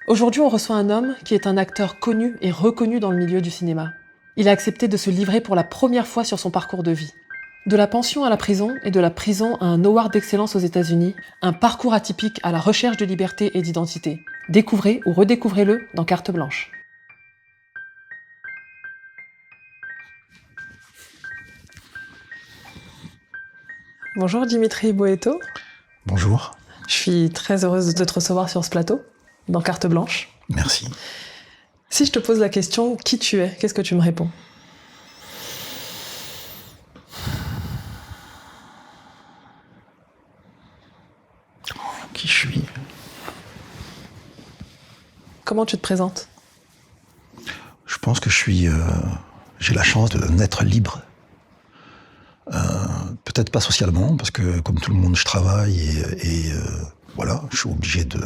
Aujourd'hui, on reçoit un homme qui est un acteur connu et reconnu dans le milieu du cinéma. Il a accepté de se livrer pour la première fois sur son parcours de vie. De la pension à la prison et de la prison à un award d'excellence aux États-Unis, un parcours atypique à la recherche de liberté et d'identité. Découvrez ou redécouvrez-le dans Carte Blanche. Bonjour Dimitri Boeto. Bonjour. Je suis très heureuse de te recevoir sur ce plateau, dans Carte Blanche. Merci. Si je te pose la question, qui tu es, qu'est-ce que tu me réponds? Qui je suis? Comment tu te présentes? Je pense que j'ai la chance de naître libre. Peut-être pas socialement, parce que comme tout le monde, je travaille et voilà, je suis obligé de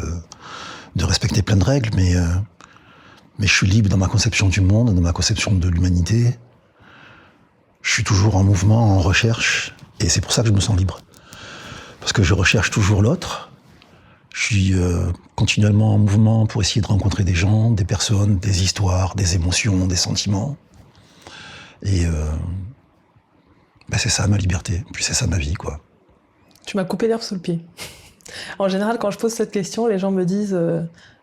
respecter plein de règles, mais je suis libre dans ma conception du monde, dans ma conception de l'humanité. Je suis toujours en mouvement, en recherche, et c'est pour ça que je me sens libre. Parce que je recherche toujours l'autre. Je suis continuellement en mouvement pour essayer de rencontrer des gens, des personnes, des histoires, des émotions, des sentiments. Et c'est ça ma liberté, puis c'est ça ma vie, quoi. Tu m'as coupé l'herbe sous le pied. En général, quand je pose cette question, les gens me disent,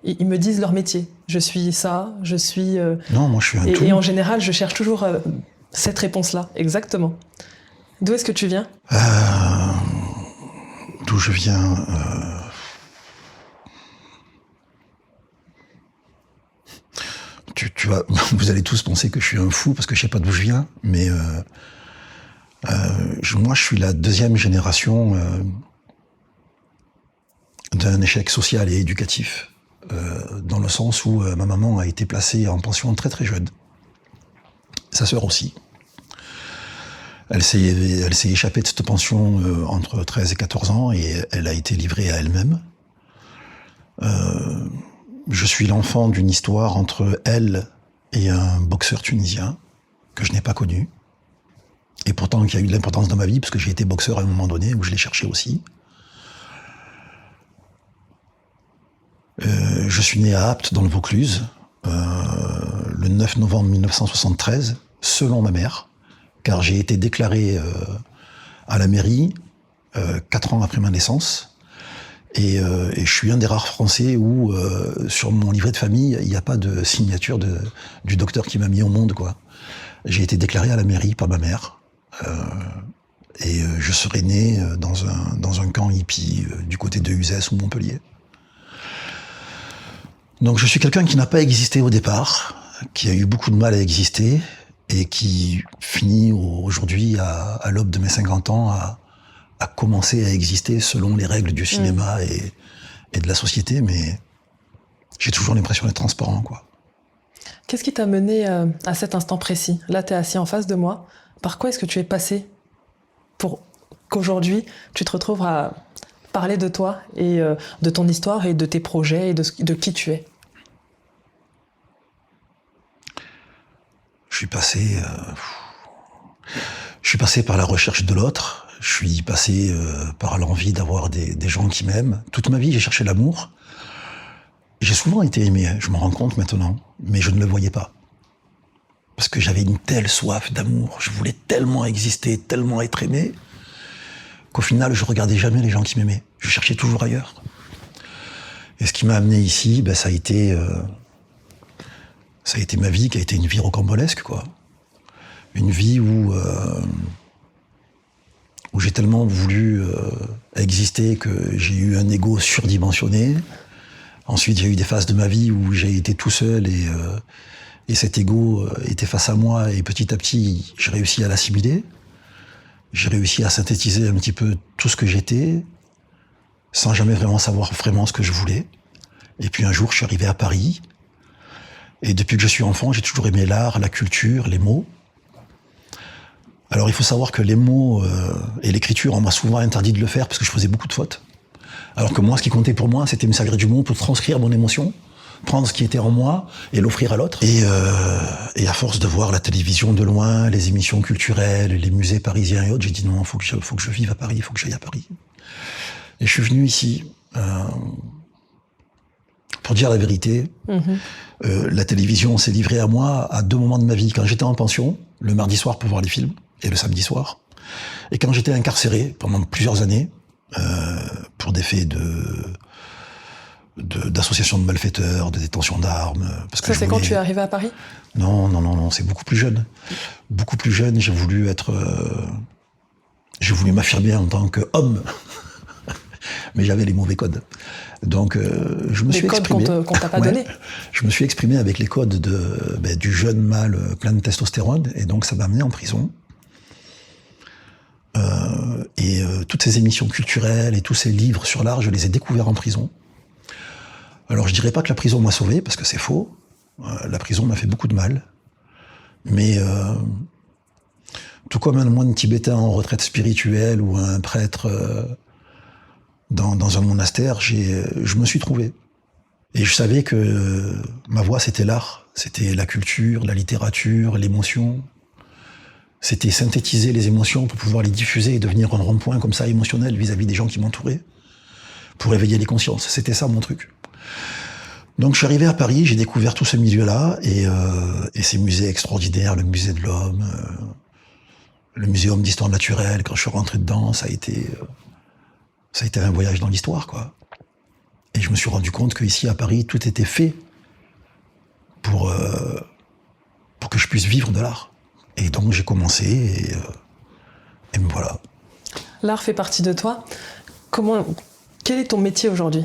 ils me disent leur métier. Je suis ça, je suis... Non, moi je suis un tout. Et en général, je cherche toujours cette réponse-là, exactement. D'où est-ce que tu viens? D'où je viens vous allez tous penser que je suis un fou parce que je sais pas d'où je viens, mais moi je suis la deuxième génération d'un échec social et éducatif, dans le sens où ma maman a été placée en pension très très jeune. Sa sœur aussi. Elle s'est échappée de cette pension entre 13 et 14 ans et elle a été livrée à elle-même. Je suis l'enfant d'une histoire entre elle et un boxeur tunisien que je n'ai pas connu. Et pourtant qui a eu de l'importance dans ma vie parce que j'ai été boxeur à un moment donné où je l'ai cherché aussi. Je suis né à Apt dans le Vaucluse le 9 novembre 1973 selon ma mère, car j'ai été déclaré à la mairie 4 ans après ma naissance. Et je suis un des rares Français où, sur mon livret de famille, il n'y a pas de signature du docteur qui m'a mis au monde, quoi. J'ai été déclaré à la mairie par ma mère. Et je serais né dans un camp hippie du côté de Uzès ou Montpellier. Donc je suis quelqu'un qui n'a pas existé au départ, qui a eu beaucoup de mal à exister, et qui finit aujourd'hui, à l'aube de mes 50 ans, à commencer à exister selon les règles du cinéma et de la société, mais j'ai toujours l'impression d'être transparent, quoi. Qu'est-ce qui t'a mené à cet instant précis? Là, tu es assis en face de moi. Par quoi est-ce que tu es passé pour qu'aujourd'hui, tu te retrouves à parler de toi et de ton histoire et de tes projets et de qui tu es? Je suis passé par la recherche de l'autre. Je suis passé par l'envie d'avoir des gens qui m'aiment. Toute ma vie, j'ai cherché l'amour. J'ai souvent été aimé, hein, je m'en rends compte maintenant, mais je ne le voyais pas. Parce que j'avais une telle soif d'amour, je voulais tellement exister, tellement être aimé, qu'au final, je regardais jamais les gens qui m'aimaient. Je cherchais toujours ailleurs. Et ce qui m'a amené ici, ça a été ma vie, qui a été une vie rocambolesque, quoi. Une vie où j'ai tellement voulu exister que j'ai eu un ego surdimensionné. Ensuite, j'ai eu des phases de ma vie où j'ai été tout seul et cet ego était face à moi et petit à petit, j'ai réussi à l'assimiler. J'ai réussi à synthétiser un petit peu tout ce que j'étais sans jamais vraiment savoir vraiment ce que je voulais. Et puis un jour, je suis arrivé à Paris et depuis que je suis enfant, j'ai toujours aimé l'art, la culture, les mots. Alors il faut savoir que les mots et l'écriture, on m'a souvent interdit de le faire parce que je faisais beaucoup de fautes. Alors que moi, ce qui comptait pour moi, c'était me servir du mot pour transcrire mon émotion, prendre ce qui était en moi et l'offrir à l'autre. Et à force de voir la télévision de loin, les émissions culturelles, les musées parisiens et autres, j'ai dit non, faut que je vive à Paris, il faut que j'aille à Paris. Et je suis venu ici pour dire la vérité, la télévision s'est livrée à moi à 2 moments de ma vie. Quand j'étais en pension, le mardi soir pour voir les films, et le samedi soir. Et quand j'étais incarcéré pendant plusieurs années, pour des faits d'association de malfaiteurs, de détention d'armes. Parce que ça, c'est quand tu es arrivé à Paris? Non, c'est beaucoup plus jeune. Beaucoup plus jeune, j'ai voulu m'affirmer en tant qu'homme. Mais j'avais les mauvais codes. Donc, je me suis exprimé. Les codes qu'on t'a pas donné. Je me suis exprimé avec les codes du jeune mâle plein de testostérone, et donc ça m'a amené en prison. Toutes ces émissions culturelles et tous ces livres sur l'art, je les ai découverts en prison. Alors, je dirais pas que la prison m'a sauvé, parce que c'est faux. La prison m'a fait beaucoup de mal. Mais, tout comme un moine tibétain en retraite spirituelle ou un prêtre dans un monastère, je me suis trouvé. Et je savais que ma voie, c'était l'art. C'était la culture, la littérature, l'émotion. C'était synthétiser les émotions pour pouvoir les diffuser et devenir un rond-point comme ça émotionnel vis-à-vis des gens qui m'entouraient, pour éveiller les consciences. C'était ça mon truc. Donc je suis arrivé à Paris, j'ai découvert tout ce milieu-là et ces musées extraordinaires, le musée de l'homme, le muséum d'histoire naturelle. Quand je suis rentré dedans, ça a été un voyage dans l'histoire, quoi. Et je me suis rendu compte qu'ici à Paris, tout était fait pour que je puisse vivre de l'art. Et donc j'ai commencé et me voilà. L'art fait partie de toi. Quel est ton métier aujourd'hui?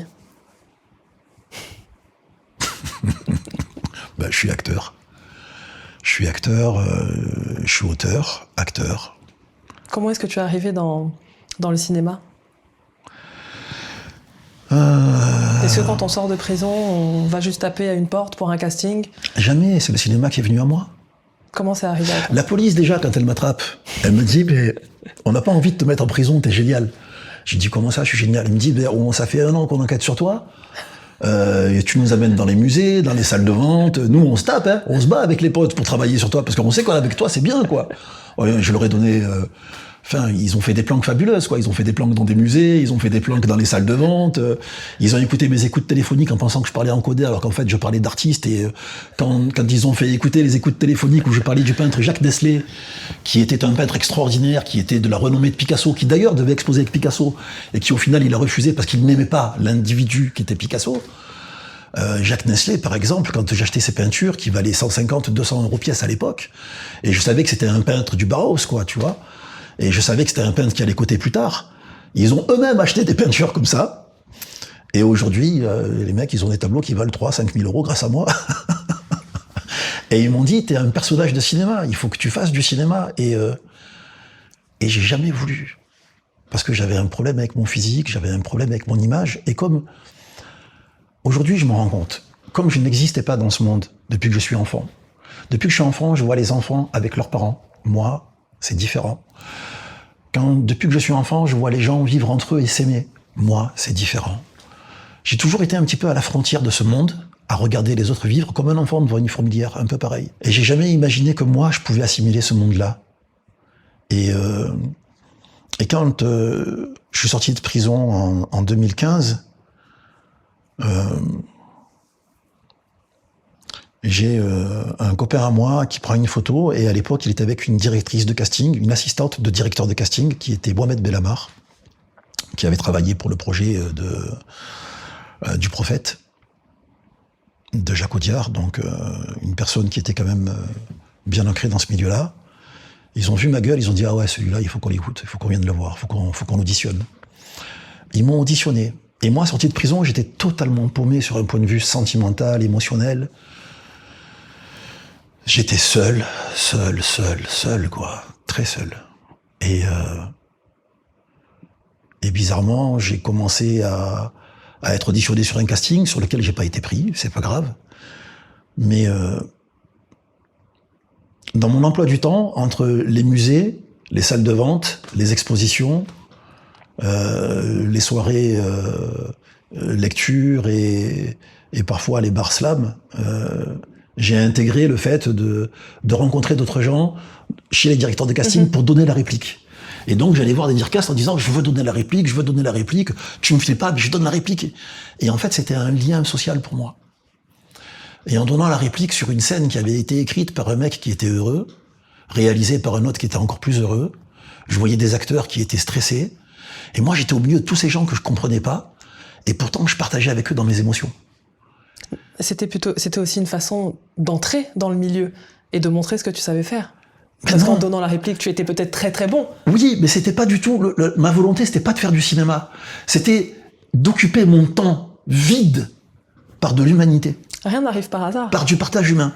Je suis acteur. Je suis auteur, acteur. Comment est-ce que tu es arrivé dans le cinéma? Est-ce que quand on sort de prison, on va juste taper à une porte pour un casting? Jamais, c'est le cinéma qui est venu à moi. Comment c'est arrivé à toi? La police, déjà, quand elle m'attrape, elle me dit « Mais on n'a pas envie de te mettre en prison, t'es génial. » J'ai dit « Comment ça, je suis génial ?» Elle me dit « Ça fait 1 an qu'on enquête sur toi. Tu nous amènes dans les musées, dans les salles de vente. Nous, on se tape, hein, on se bat avec les potes pour travailler sur toi, parce qu'on sait qu'avec toi, c'est bien, quoi. » Je leur ai donné... ils ont fait des planques fabuleuses, quoi. Ils ont fait des planques dans des musées, ils ont fait des planques dans les salles de vente, ils ont écouté mes écoutes téléphoniques en pensant que je parlais encodé, alors qu'en fait, je parlais d'artistes. Et quand ils ont fait écouter les écoutes téléphoniques où je parlais du peintre Jacques Nestlé, qui était un peintre extraordinaire, qui était de la renommée de Picasso, qui d'ailleurs devait exposer avec Picasso, et qui au final, il a refusé parce qu'il n'aimait pas l'individu qui était Picasso. Jacques Nestlé, par exemple, quand j'achetais ses peintures, qui valaient 150, 200 € pièce à l'époque, et je savais que c'était un peintre du Bauhaus, quoi, tu vois. Et je savais que c'était un peintre qui allait coter plus tard. Ils ont eux-mêmes acheté des peintures comme ça. Et aujourd'hui, les mecs, ils ont des tableaux qui valent 3-5 000 € grâce à moi. Et ils m'ont dit, t'es un personnage de cinéma, il faut que tu fasses du cinéma. Et j'ai jamais voulu. Parce que j'avais un problème avec mon physique, j'avais un problème avec mon image. Et comme, aujourd'hui, je me rends compte, comme je n'existais pas dans ce monde depuis que je suis enfant. Depuis que je suis enfant, je vois les enfants avec leurs parents. Moi, c'est différent. Depuis que je suis enfant, je vois les gens vivre entre eux et s'aimer. Moi, c'est différent. J'ai toujours été un petit peu à la frontière de ce monde, à regarder les autres vivre comme un enfant devant une fourmilière, un peu pareil. Et j'ai jamais imaginé que moi, je pouvais assimiler ce monde-là. Et quand je suis sorti de prison en 2015, j'ai un copain à moi qui prend une photo, et à l'époque, il était avec une directrice de casting, une assistante de directeur de casting, qui était Mohamed Belhamar, qui avait travaillé pour le projet du Prophète, de Jacques Audiard, donc une personne qui était quand même bien ancrée dans ce milieu-là. Ils ont vu ma gueule, ils ont dit « Ah ouais, celui-là, il faut qu'on l'écoute, il faut qu'on vienne le voir, il faut qu'on l'auditionne. » Ils m'ont auditionné. Et moi, sorti de prison, j'étais totalement paumé sur un point de vue sentimental, émotionnel. J'étais seul, quoi. Très seul. Et bizarrement, j'ai commencé à être auditionné sur un casting sur lequel j'ai pas été pris, c'est pas grave. Mais dans mon emploi du temps, entre les musées, les salles de vente, les expositions, les soirées lecture et parfois les bars slam, j'ai intégré le fait de rencontrer d'autres gens chez les directeurs de casting pour donner la réplique. Et donc j'allais voir des directeurs en disant « je veux donner la réplique, tu me fais pas, mais je donne la réplique ». Et en fait, c'était un lien social pour moi. et en donnant la réplique sur une scène qui avait été écrite par un mec qui était heureux, réalisée par un autre qui était encore plus heureux. Je voyais des acteurs qui étaient stressés. Et moi, j'étais au milieu de tous ces gens que je comprenais pas. Et pourtant, je partageais avec eux dans mes émotions. C'était aussi une façon d'entrer dans le milieu et de montrer ce que tu savais faire. Parce qu'en donnant la réplique, tu étais peut-être très très bon. Oui, mais c'était pas du tout... ma volonté, c'était pas de faire du cinéma. C'était d'occuper mon temps vide par de l'humanité. Rien n'arrive par hasard. Par du partage humain.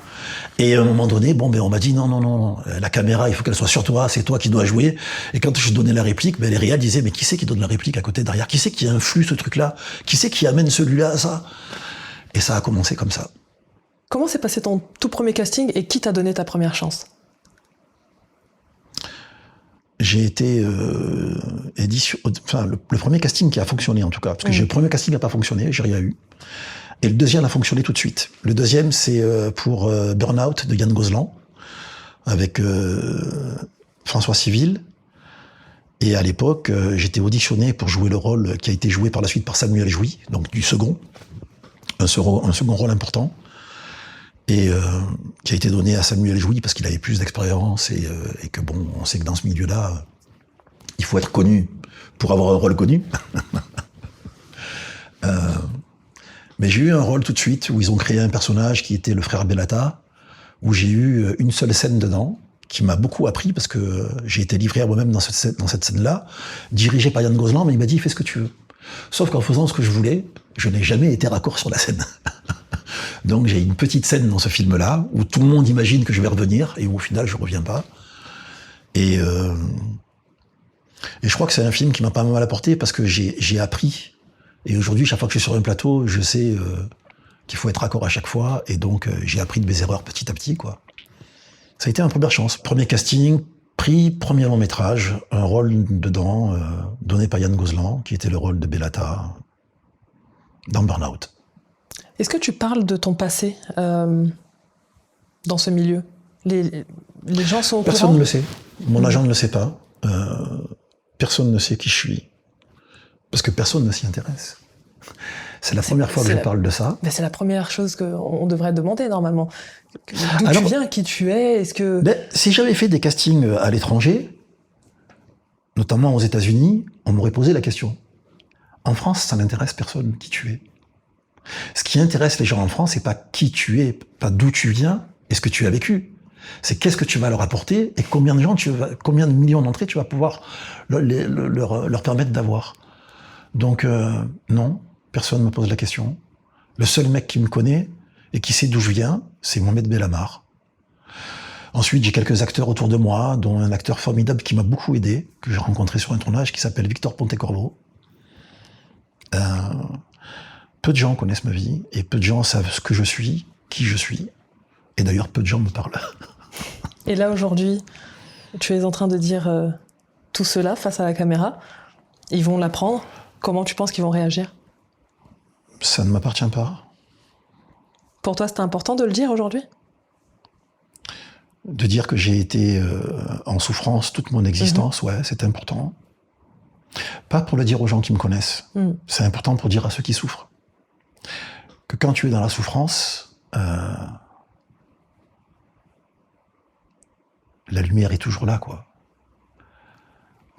Et à un moment donné, on m'a dit non, la caméra, il faut qu'elle soit sur toi, c'est toi qui dois jouer. Et quand je donnais la réplique, les réals disaient, mais qui c'est qui donne la réplique à côté, derrière? Qui c'est qui influe ce truc-là? Qui c'est qui amène celui-là à ça? Et ça a commencé comme ça. Comment s'est passé ton tout premier casting et qui t'a donné ta première chance? J'ai été le premier casting qui a fonctionné en tout cas, parce que le premier casting n'a pas fonctionné, j'ai rien eu. Et le deuxième a fonctionné tout de suite. Le deuxième, c'est pour Burnout de Yann Gozlan, avec François Civil. Et à l'époque, j'étais auditionné pour jouer le rôle qui a été joué par la suite par Samuel Jouy, donc du second, un second rôle important, et qui a été donné à Samuel Jouy parce qu'il avait plus d'expérience et que on sait que dans ce milieu-là, il faut être connu pour avoir un rôle connu. Mais j'ai eu un rôle tout de suite où ils ont créé un personnage qui était le frère Bellata, où j'ai eu une seule scène dedans, qui m'a beaucoup appris parce que j'ai été livré à moi-même dans cette scène-là, dirigé par Yann Gozlan, mais il m'a dit fais ce que tu veux. Sauf qu'en faisant ce que je voulais, je n'ai jamais été raccord sur la scène. Donc j'ai une petite scène dans ce film-là, où tout le monde imagine que je vais revenir, et où au final je reviens pas. Et je crois que c'est un film qui m'a pas mal apporté parce que j'ai appris. Et aujourd'hui, chaque fois que je suis sur un plateau, je sais qu'il faut être raccord à chaque fois. Et donc, j'ai appris de mes erreurs petit à petit, quoi. Ça a été ma première chance. Premier casting, prix, premier long métrage, un rôle dedans, donné par Yann Gozlan, qui était le rôle de Bellata dans Burnout. Est-ce que tu parles de ton passé dans ce milieu? Les gens sont au courant? Personne ne le sait. Mon agent ne le sait pas. Personne ne sait qui je suis. Parce que personne ne s'y intéresse. C'est la première fois que je parle de ça. Mais c'est la première chose qu'on devrait demander normalement. D'où tu viens, qui tu es, est-ce que... Si j'avais fait des castings à l'étranger, notamment aux États-Unis, on m'aurait posé la question. En France, ça n'intéresse personne qui tu es. Ce qui intéresse les gens en France, c'est pas qui tu es, pas d'où tu viens et ce que tu as vécu. C'est qu'est-ce que tu vas leur apporter et combien de millions d'entrées tu vas pouvoir leur permettre d'avoir. Donc non, personne ne me pose la question. Le seul mec qui me connaît et qui sait d'où je viens, c'est Mohamed Bellamar. Ensuite, j'ai quelques acteurs autour de moi, dont un acteur formidable qui m'a beaucoup aidé, que j'ai rencontré sur un tournage, qui s'appelle Victor Pontecorvo. Peu de gens connaissent ma vie, et peu de gens savent ce que je suis, qui je suis. Et d'ailleurs, peu de gens me parlent. Et là, aujourd'hui, tu es en train de dire tout cela face à la caméra. Ils vont l'apprendre. Comment tu penses qu'ils vont réagir? Ça ne m'appartient pas. Pour toi, c'était important de le dire aujourd'hui? De dire que j'ai été en souffrance toute mon existence, ouais, c'est important. Pas pour le dire aux gens qui me connaissent. C'est important pour dire à ceux qui souffrent. Que quand tu es dans la souffrance, la lumière est toujours là, quoi.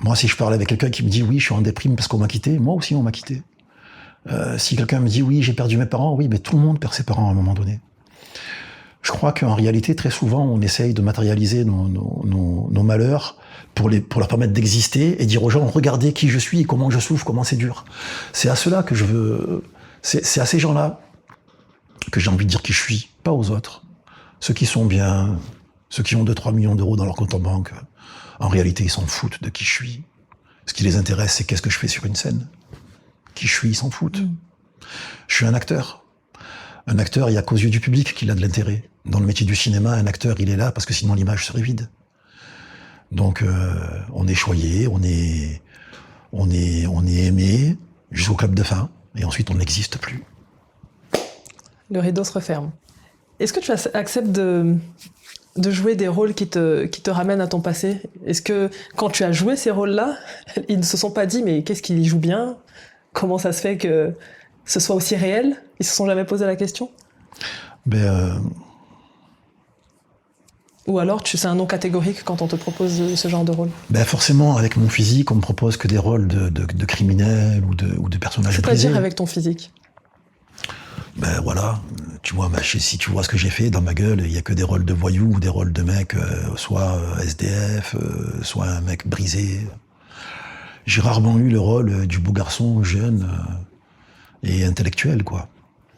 Moi, si je parle avec quelqu'un qui me dit « oui, je suis en déprime parce qu'on m'a quitté », moi aussi, on m'a quitté. Si quelqu'un me dit « oui, j'ai perdu mes parents », oui, mais tout le monde perd ses parents à un moment donné. Je crois qu'en réalité, très souvent, on essaye de matérialiser nos malheurs pour leur permettre d'exister et dire aux gens « regardez qui je suis et comment je souffre, comment c'est dur ». C'est à cela que je veux... C'est à ces gens-là que j'ai envie de dire qui je suis, pas aux autres. Ceux qui sont bien, ceux qui ont 2-3 millions d'euros dans leur compte en banque... En réalité, ils s'en foutent de qui je suis. Ce qui les intéresse, c'est qu'est-ce que je fais sur une scène. Qui je suis, ils s'en foutent. Je suis un acteur. Un acteur, il n'y a qu'aux yeux du public qu'il a de l'intérêt. Dans le métier du cinéma, un acteur, il est là parce que sinon l'image serait vide. Donc, on est choyé, on est aimé jusqu'au club de fin, et ensuite on n'existe plus. Le rideau se referme. Est-ce que tu acceptes de jouer des rôles qui te ramènent à ton passé? Est-ce que quand tu as joué ces rôles-là, ils ne se sont pas dit mais qu'est-ce qu'il y joue bien? Comment ça se fait que ce soit aussi réel? Ils se sont jamais posé la question? Ou alors c'est un non catégorique quand on te propose ce genre de rôle? Forcément, avec mon physique, on me propose que des rôles de criminels ou de personnages brisés. C'est-à-dire avec ton physique? Voilà, tu vois, si tu vois ce que j'ai fait dans ma gueule, il n'y a que des rôles de voyous ou des rôles de mecs, soit SDF, soit un mec brisé. J'ai rarement eu le rôle du beau garçon jeune et intellectuel, quoi.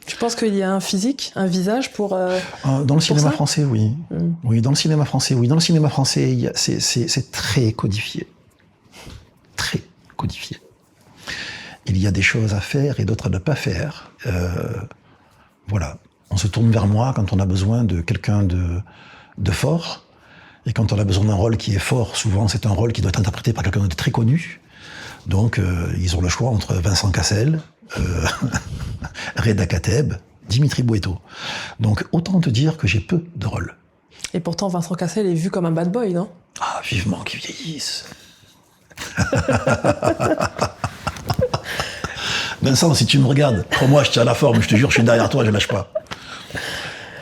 Tu penses qu'il y a un physique, un visage pour dans le cinéma français, oui. Oui, dans le cinéma français, oui. Dans le cinéma français, c'est très codifié. Très codifié. Il y a des choses à faire et d'autres à ne pas faire. Voilà. On se tourne vers moi quand on a besoin de quelqu'un de fort. Et quand on a besoin d'un rôle qui est fort, souvent c'est un rôle qui doit être interprété par quelqu'un de très connu. Donc ils ont le choix entre Vincent Cassel, Reda Kateb, Dimitri Bouetto. Donc autant te dire que j'ai peu de rôles. Et pourtant Vincent Cassel est vu comme un bad boy, non? Ah, vivement qu'il vieillisse. Vincent, si tu me regardes, crois-moi, je tiens la forme, je te jure, je suis derrière toi, je lâche pas.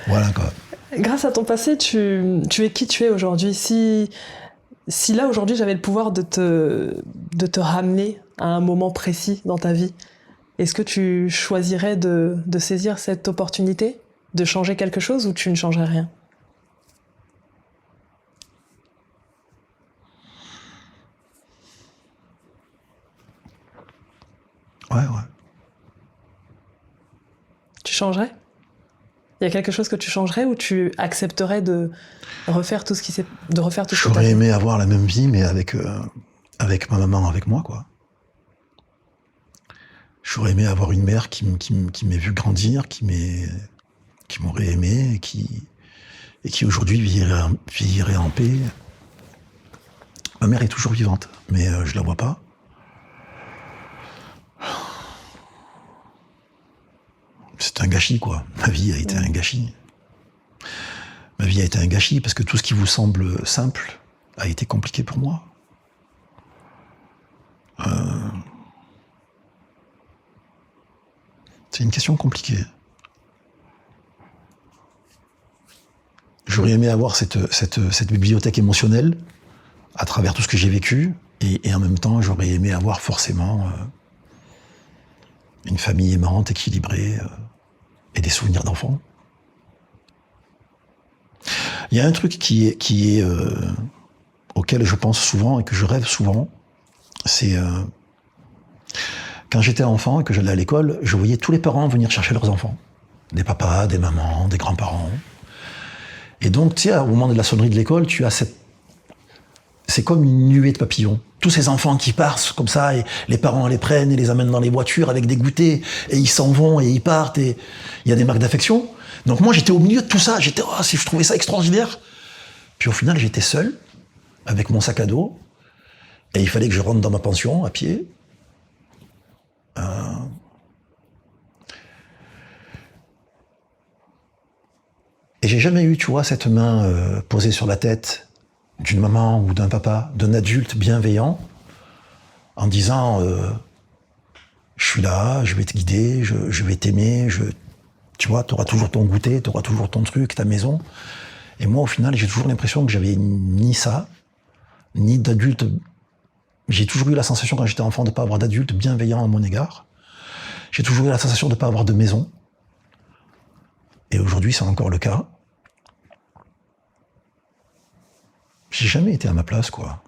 Voilà, quoi. Grâce à ton passé, tu es qui tu es aujourd'hui. Si là, aujourd'hui, j'avais le pouvoir de te ramener à un moment précis dans ta vie, est-ce que tu choisirais de saisir cette opportunité, de changer quelque chose, ou tu ne changerais rien? Ouais. Tu changerais? Il y a quelque chose que tu changerais ou tu accepterais de refaire tout ce qui s'est... J'aurais aimé avoir la même vie, mais avec ma maman avec moi, quoi. J'aurais aimé avoir une mère qui m'ait vu grandir, qui m'aurait aimé, et qui aujourd'hui vieillirait en paix. Ma mère est toujours vivante, mais je la vois pas. C'est un gâchis, quoi. Ma vie a été un gâchis. Ma vie a été un gâchis parce que tout ce qui vous semble simple a été compliqué pour moi. C'est une question compliquée. J'aurais aimé avoir cette bibliothèque émotionnelle à travers tout ce que j'ai vécu, et en même temps, j'aurais aimé avoir forcément une famille aimante, équilibrée, et des souvenirs d'enfants. Il y a un truc auquel je pense souvent et que je rêve souvent, c'est quand j'étais enfant et que j'allais à l'école, je voyais tous les parents venir chercher leurs enfants. Des papas, des mamans, des grands-parents. Et donc, tu sais, au moment de la sonnerie de l'école, tu as c'est comme une nuée de papillons. Tous ces enfants qui partent comme ça, et les parents les prennent et les amènent dans les voitures avec des goûters, et ils s'en vont et ils partent, et il y a des marques d'affection. Donc moi, j'étais au milieu de tout ça, je trouvais ça extraordinaire. Puis au final, j'étais seul, avec mon sac à dos, et il fallait que je rentre dans ma pension, à pied. Et j'ai jamais eu, tu vois, cette main posée sur la tête d'une maman ou d'un papa, d'un adulte bienveillant, en disant je suis là, je vais te guider, je vais t'aimer, tu vois, t'auras toujours ton goûter, t'auras toujours ton truc, ta maison. Et moi, au final, j'ai toujours l'impression que j'avais ni ça, ni d'adulte. J'ai toujours eu la sensation, quand j'étais enfant, de ne pas avoir d'adulte bienveillant à mon égard. J'ai toujours eu la sensation de ne pas avoir de maison. Et aujourd'hui, c'est encore le cas. J'ai jamais été à ma place, quoi.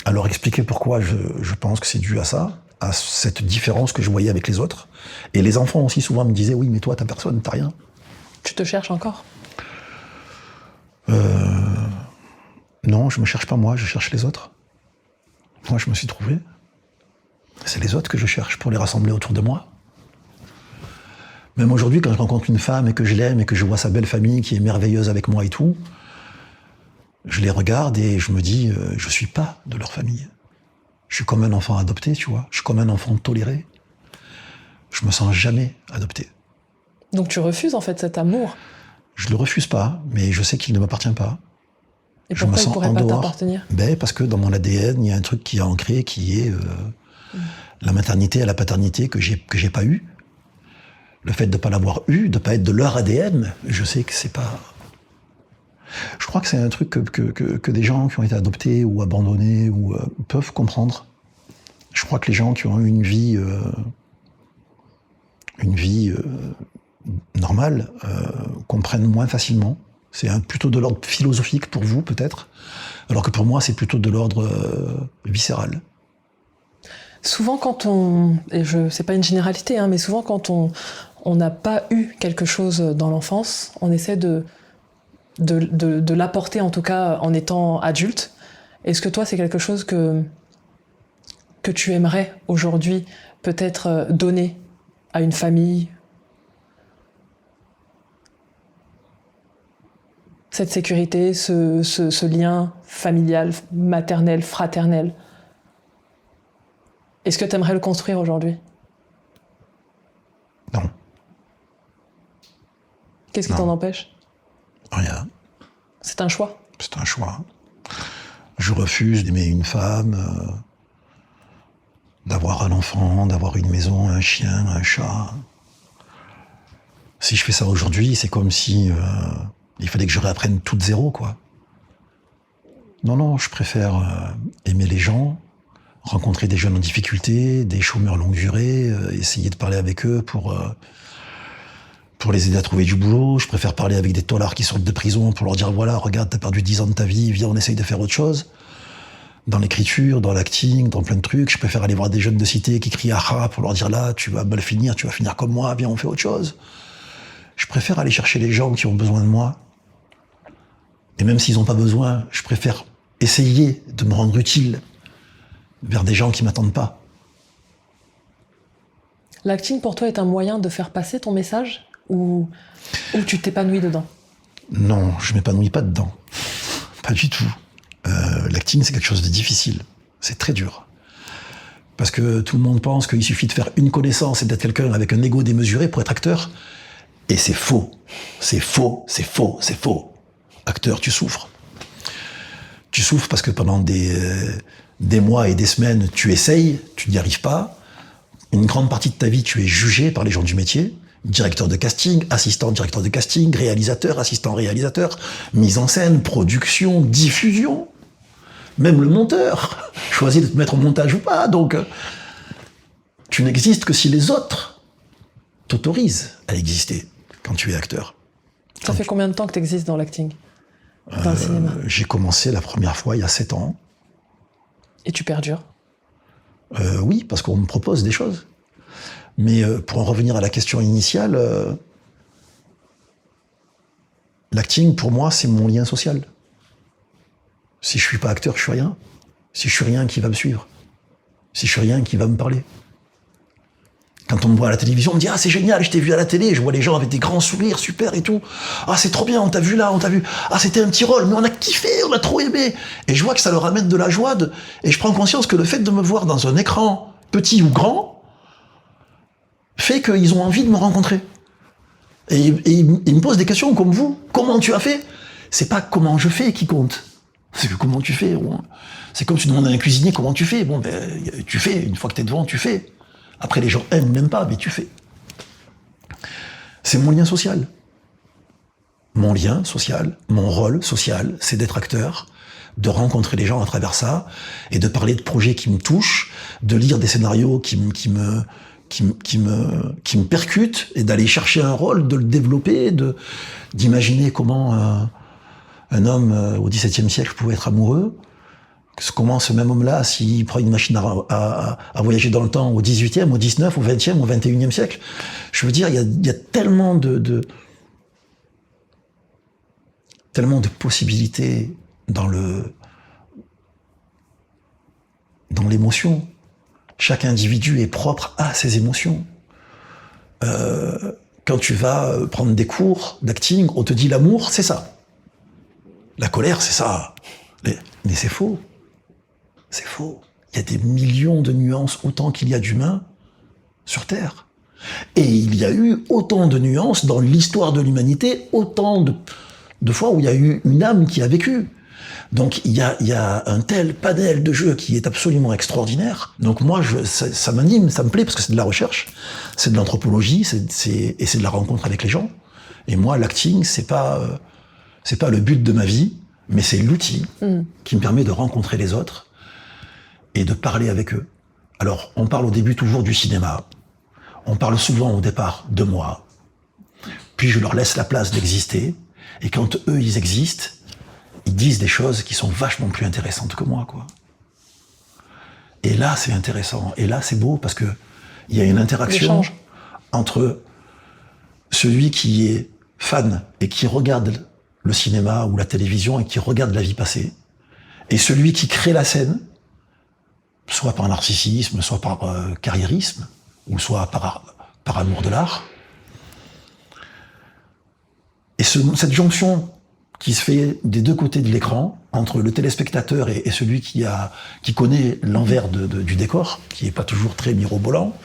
Alors expliquer pourquoi je pense que c'est dû à ça, à cette différence que je voyais avec les autres. Et les enfants aussi souvent me disaient, oui, mais toi, t'as personne, t'as rien. Tu te cherches encore? Non, je me cherche pas moi, je cherche les autres. Moi, je me suis trouvé. C'est les autres que je cherche pour les rassembler autour de moi. Même aujourd'hui, quand je rencontre une femme et que je l'aime et que je vois sa belle famille qui est merveilleuse avec moi et tout, je les regarde et je me dis, je suis pas de leur famille. Je suis comme un enfant adopté, tu vois. Je suis comme un enfant toléré. Je me sens jamais adopté. Donc tu refuses en fait cet amour? Je le refuse pas, mais je sais qu'il ne m'appartient pas. Et pourquoi il pourrait pas t'appartenir? Parce que dans mon ADN, il y a un truc qui est ancré, qui est la maternité et la paternité que j'ai pas eu. Le fait de ne pas l'avoir eu, de ne pas être de leur ADN, je sais que c'est pas... Je crois que c'est un truc que des gens qui ont été adoptés ou abandonnés ou, peuvent comprendre. Je crois que les gens qui ont eu une vie normale comprennent moins facilement. C'est plutôt de l'ordre philosophique pour vous, peut-être, alors que pour moi, c'est plutôt de l'ordre viscéral. Souvent, c'est pas une généralité, mais souvent quand on n'a pas eu quelque chose dans l'enfance, on essaie de l'apporter, en tout cas en étant adulte. Est-ce que toi, c'est quelque chose que tu aimerais aujourd'hui peut-être donner à une famille? Cette sécurité, ce lien familial, maternel, fraternel. Est-ce que tu aimerais le construire aujourd'hui? Non. Qu'est-ce qui t'en empêche? Rien. C'est un choix? C'est un choix. Je refuse d'aimer une femme, d'avoir un enfant, d'avoir une maison, un chien, un chat. Si je fais ça aujourd'hui, c'est comme si il fallait que je réapprenne tout de zéro, quoi. Non, je préfère aimer les gens, rencontrer des jeunes en difficulté, des chômeurs longue durée, essayer de parler avec eux pour les aider à trouver du boulot. Je préfère parler avec des taulards qui sortent de prison pour leur dire, voilà, regarde, t'as perdu 10 ans de ta vie, viens, on essaye de faire autre chose. Dans l'écriture, dans l'acting, dans plein de trucs. Je préfère aller voir des jeunes de cité qui crient ah pour leur dire, là, tu vas mal finir, tu vas finir comme moi, viens, on fait autre chose. Je préfère aller chercher les gens qui ont besoin de moi. Et même s'ils n'ont pas besoin, je préfère essayer de me rendre utile vers des gens qui m'attendent pas. L'acting pour toi est un moyen de faire passer ton message ou tu t'épanouis dedans? Non, je m'épanouis pas dedans. Pas du tout. L'acting, c'est quelque chose de difficile. C'est très dur. Parce que tout le monde pense qu'il suffit de faire une connaissance et d'être quelqu'un avec un ego démesuré pour être acteur. Et c'est faux. C'est faux, c'est faux, c'est faux. Acteur, tu souffres. Tu souffres parce que pendant des mois et des semaines, tu essayes, tu n'y arrives pas. Une grande partie de ta vie, tu es jugé par les gens du métier. Directeur de casting, assistant directeur de casting, réalisateur, assistant réalisateur, mise en scène, production, diffusion. Même le monteur choisit de te mettre au montage ou pas. Donc, tu n'existes que si les autres t'autorisent à exister quand tu es acteur. Ça fait combien de temps que tu existes dans l'acting, dans le cinéma? J'ai commencé la première fois il y a 7 ans. Et tu perdures? Oui, parce qu'on me propose des choses. Mais pour en revenir à la question initiale, l'acting, pour moi, c'est mon lien social. Si je suis pas acteur, je suis rien. Si je suis rien, qui va me suivre? Si je suis rien, qui va me parler? Quand on me voit à la télévision, on me dit « Ah, c'est génial, je t'ai vu à la télé, je vois les gens avec des grands sourires, super et tout. Ah, c'est trop bien, on t'a vu là, on t'a vu. Ah, c'était un petit rôle, mais on a kiffé, on a trop aimé. » Et je vois que ça leur amène de la joie, et je prends conscience que le fait de me voir dans un écran, petit ou grand, fait qu'ils ont envie de me rencontrer. Et ils me posent des questions comme vous. Comment tu as fait? C'est pas comment je fais qui compte. C'est que comment tu fais. C'est comme tu demandes à un cuisinier comment tu fais. Bon, ben, tu fais. Une fois que t'es devant, tu fais. Après, les gens aiment ou n'aiment pas, mais tu fais. C'est mon lien social. Mon lien social, mon rôle social, c'est d'être acteur, de rencontrer les gens à travers ça, et de parler de projets qui me touchent, de lire des scénarios qui me percutent, et d'aller chercher un rôle, de le développer, d'imaginer comment un homme au XVIIe siècle pouvait être amoureux. Comment ce même homme-là, s'il prend une machine à voyager dans le temps au XVIIIe, au XIXe, au XXe, au XXIe siècle, je veux dire, il y a tellement de possibilités dans l'émotion. Chaque individu est propre à ses émotions. Quand tu vas prendre des cours d'acting, on te dit l'amour, c'est ça. La colère, c'est ça. Mais c'est faux. C'est faux. Il y a des millions de nuances autant qu'il y a d'humains sur Terre. Et il y a eu autant de nuances dans l'histoire de l'humanité, autant de fois où il y a eu une âme qui a vécu. Donc il y a un tel panel de jeux qui est absolument extraordinaire. Donc moi, ça m'anime, ça me plaît, parce que c'est de la recherche, c'est de l'anthropologie, et c'est de la rencontre avec les gens. Et moi, l'acting, c'est pas le but de ma vie, mais c'est l'outil qui me permet de rencontrer les autres et de parler avec eux. Alors, on parle au début toujours du cinéma. On parle souvent au départ de moi. Puis je leur laisse la place d'exister. Et quand eux, ils existent, ils disent des choses qui sont vachement plus intéressantes que moi, quoi. Et là, c'est intéressant. Et là, c'est beau parce que il y a une interaction entre celui qui est fan et qui regarde le cinéma ou la télévision et qui regarde la vie passée, et celui qui crée la scène, soit par narcissisme, soit par carriérisme, ou soit par amour de l'art. Et cette jonction qui se fait des deux côtés de l'écran, entre le téléspectateur et celui qui connaît l'envers du décor, qui est pas toujours très mirobolant,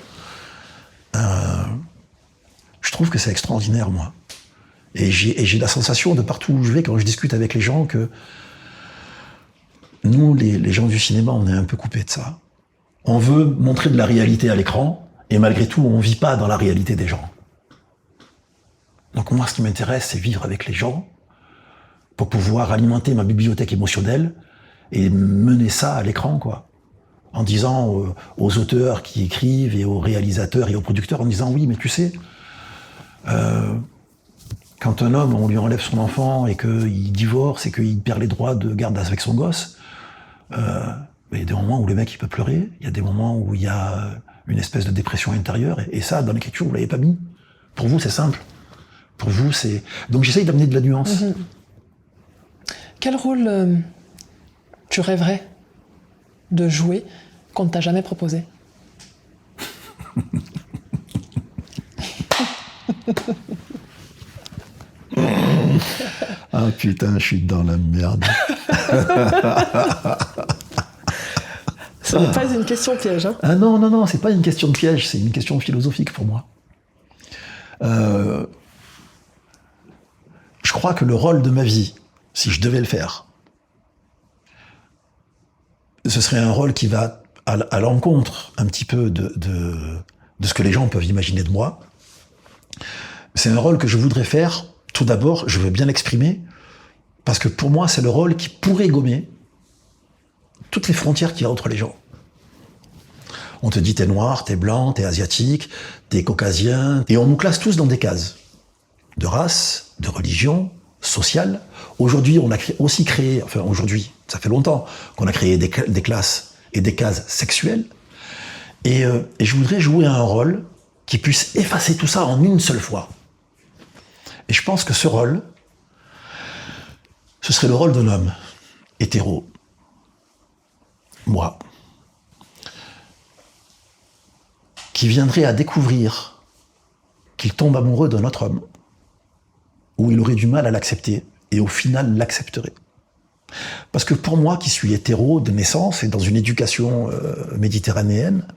je trouve que c'est extraordinaire, moi. Et j'ai la sensation de partout où je vais, quand je discute avec les gens, que nous, les gens du cinéma, on est un peu coupés de ça. On veut montrer de la réalité à l'écran, et malgré tout, on vit pas dans la réalité des gens. Donc moi, ce qui m'intéresse, c'est vivre avec les gens, pour pouvoir alimenter ma bibliothèque émotionnelle, et mener ça à l'écran, quoi. En disant aux auteurs qui écrivent, et aux réalisateurs et aux producteurs, en disant, oui, mais tu sais, quand un homme, on lui enlève son enfant, et qu'il divorce, et qu'il perd les droits de garde avec son gosse, il y a des moments où le mec il peut pleurer, il y a des moments où il y a une espèce de dépression intérieure, et ça, dans l'écriture, vous l'avez pas mis. Pour vous, c'est simple. Pour vous, c'est... Donc j'essaye d'amener de la nuance. Mmh. Quel rôle tu rêverais de jouer qu'on ne t'a jamais proposé? Ah putain, je suis dans la merde. Ce n'est pas une question piège, hein? Ah non, c'est pas une question de piège, c'est une question philosophique pour moi. Je crois que le rôle de ma vie, si je devais le faire, ce serait un rôle qui va à l'encontre un petit peu de ce que les gens peuvent imaginer de moi. C'est un rôle que je voudrais faire, tout d'abord, je veux bien l'exprimer, parce que pour moi, c'est le rôle qui pourrait gommer toutes les frontières qu'il y a entre les gens. On te dit t'es noir, t'es blanc, t'es asiatique, t'es caucasien, et on nous classe tous dans des cases. De race, de religion, sociale. Aujourd'hui, on a aussi créé, enfin aujourd'hui, ça fait longtemps qu'on a créé des classes et des cases sexuelles. Et je voudrais jouer un rôle qui puisse effacer tout ça en une seule fois. Et je pense que ce rôle, ce serait le rôle d'un homme hétéro. Moi. Qui viendrait à découvrir qu'il tombe amoureux d'un autre homme, où il aurait du mal à l'accepter, et au final l'accepterait. Parce que pour moi, qui suis hétéro de naissance, et dans une éducation méditerranéenne,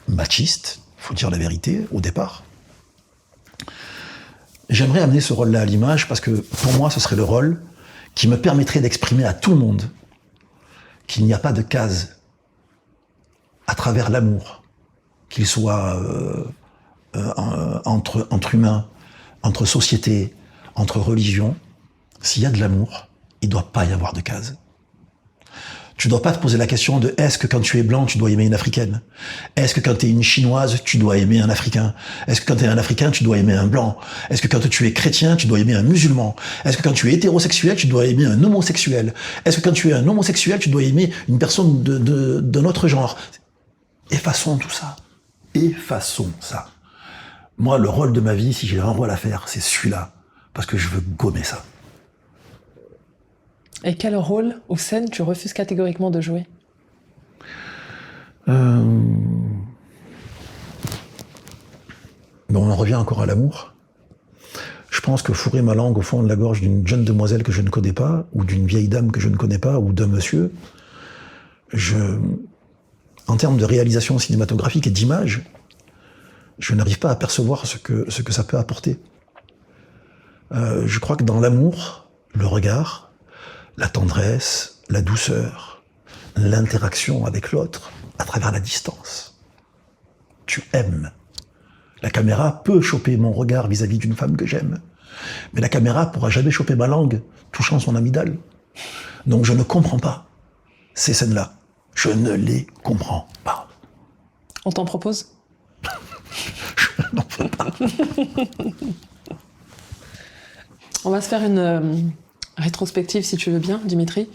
machiste, faut dire la vérité, au départ, j'aimerais amener ce rôle-là à l'image, parce que pour moi, ce serait le rôle qui me permettrait d'exprimer à tout le monde qu'il n'y a pas de case à travers l'amour, qu'il soit entre humains, entre sociétés, entre religions. S'il y a de l'amour, il ne doit pas y avoir de case. Tu ne dois pas te poser la question de est-ce que quand tu es blanc, tu dois aimer une africaine? Est-ce que quand tu es une chinoise, tu dois aimer un africain? Est-ce que quand tu es un africain, tu dois aimer un blanc? Est-ce que quand tu es chrétien, tu dois aimer un musulman? Est-ce que quand tu es hétérosexuel, tu dois aimer un homosexuel? Est-ce que quand tu es un homosexuel, tu dois aimer une personne d'un autre genre? Effaçons tout ça. Effaçons ça. Moi, le rôle de ma vie, si j'ai un rôle à faire, c'est celui-là. Parce que je veux gommer ça. Et quel rôle ou scène tu refuses catégoriquement de jouer? On en revient encore à l'amour. Je pense que fourrer ma langue au fond de la gorge d'une jeune demoiselle que je ne connais pas, ou d'une vieille dame que je ne connais pas, ou d'un monsieur, en termes de réalisation cinématographique et d'image, je n'arrive pas à percevoir ce que ça peut apporter. Je crois que dans l'amour, le regard, la tendresse, la douceur, l'interaction avec l'autre à travers la distance. Tu aimes. La caméra peut choper mon regard vis-à-vis d'une femme que j'aime, mais la caméra pourra jamais choper ma langue touchant son amygdale. Donc je ne comprends pas ces scènes-là. Je ne les comprends pas. On t'en propose? Je n'en veux pas. On va se faire une rétrospective, si tu veux bien, Dimitri.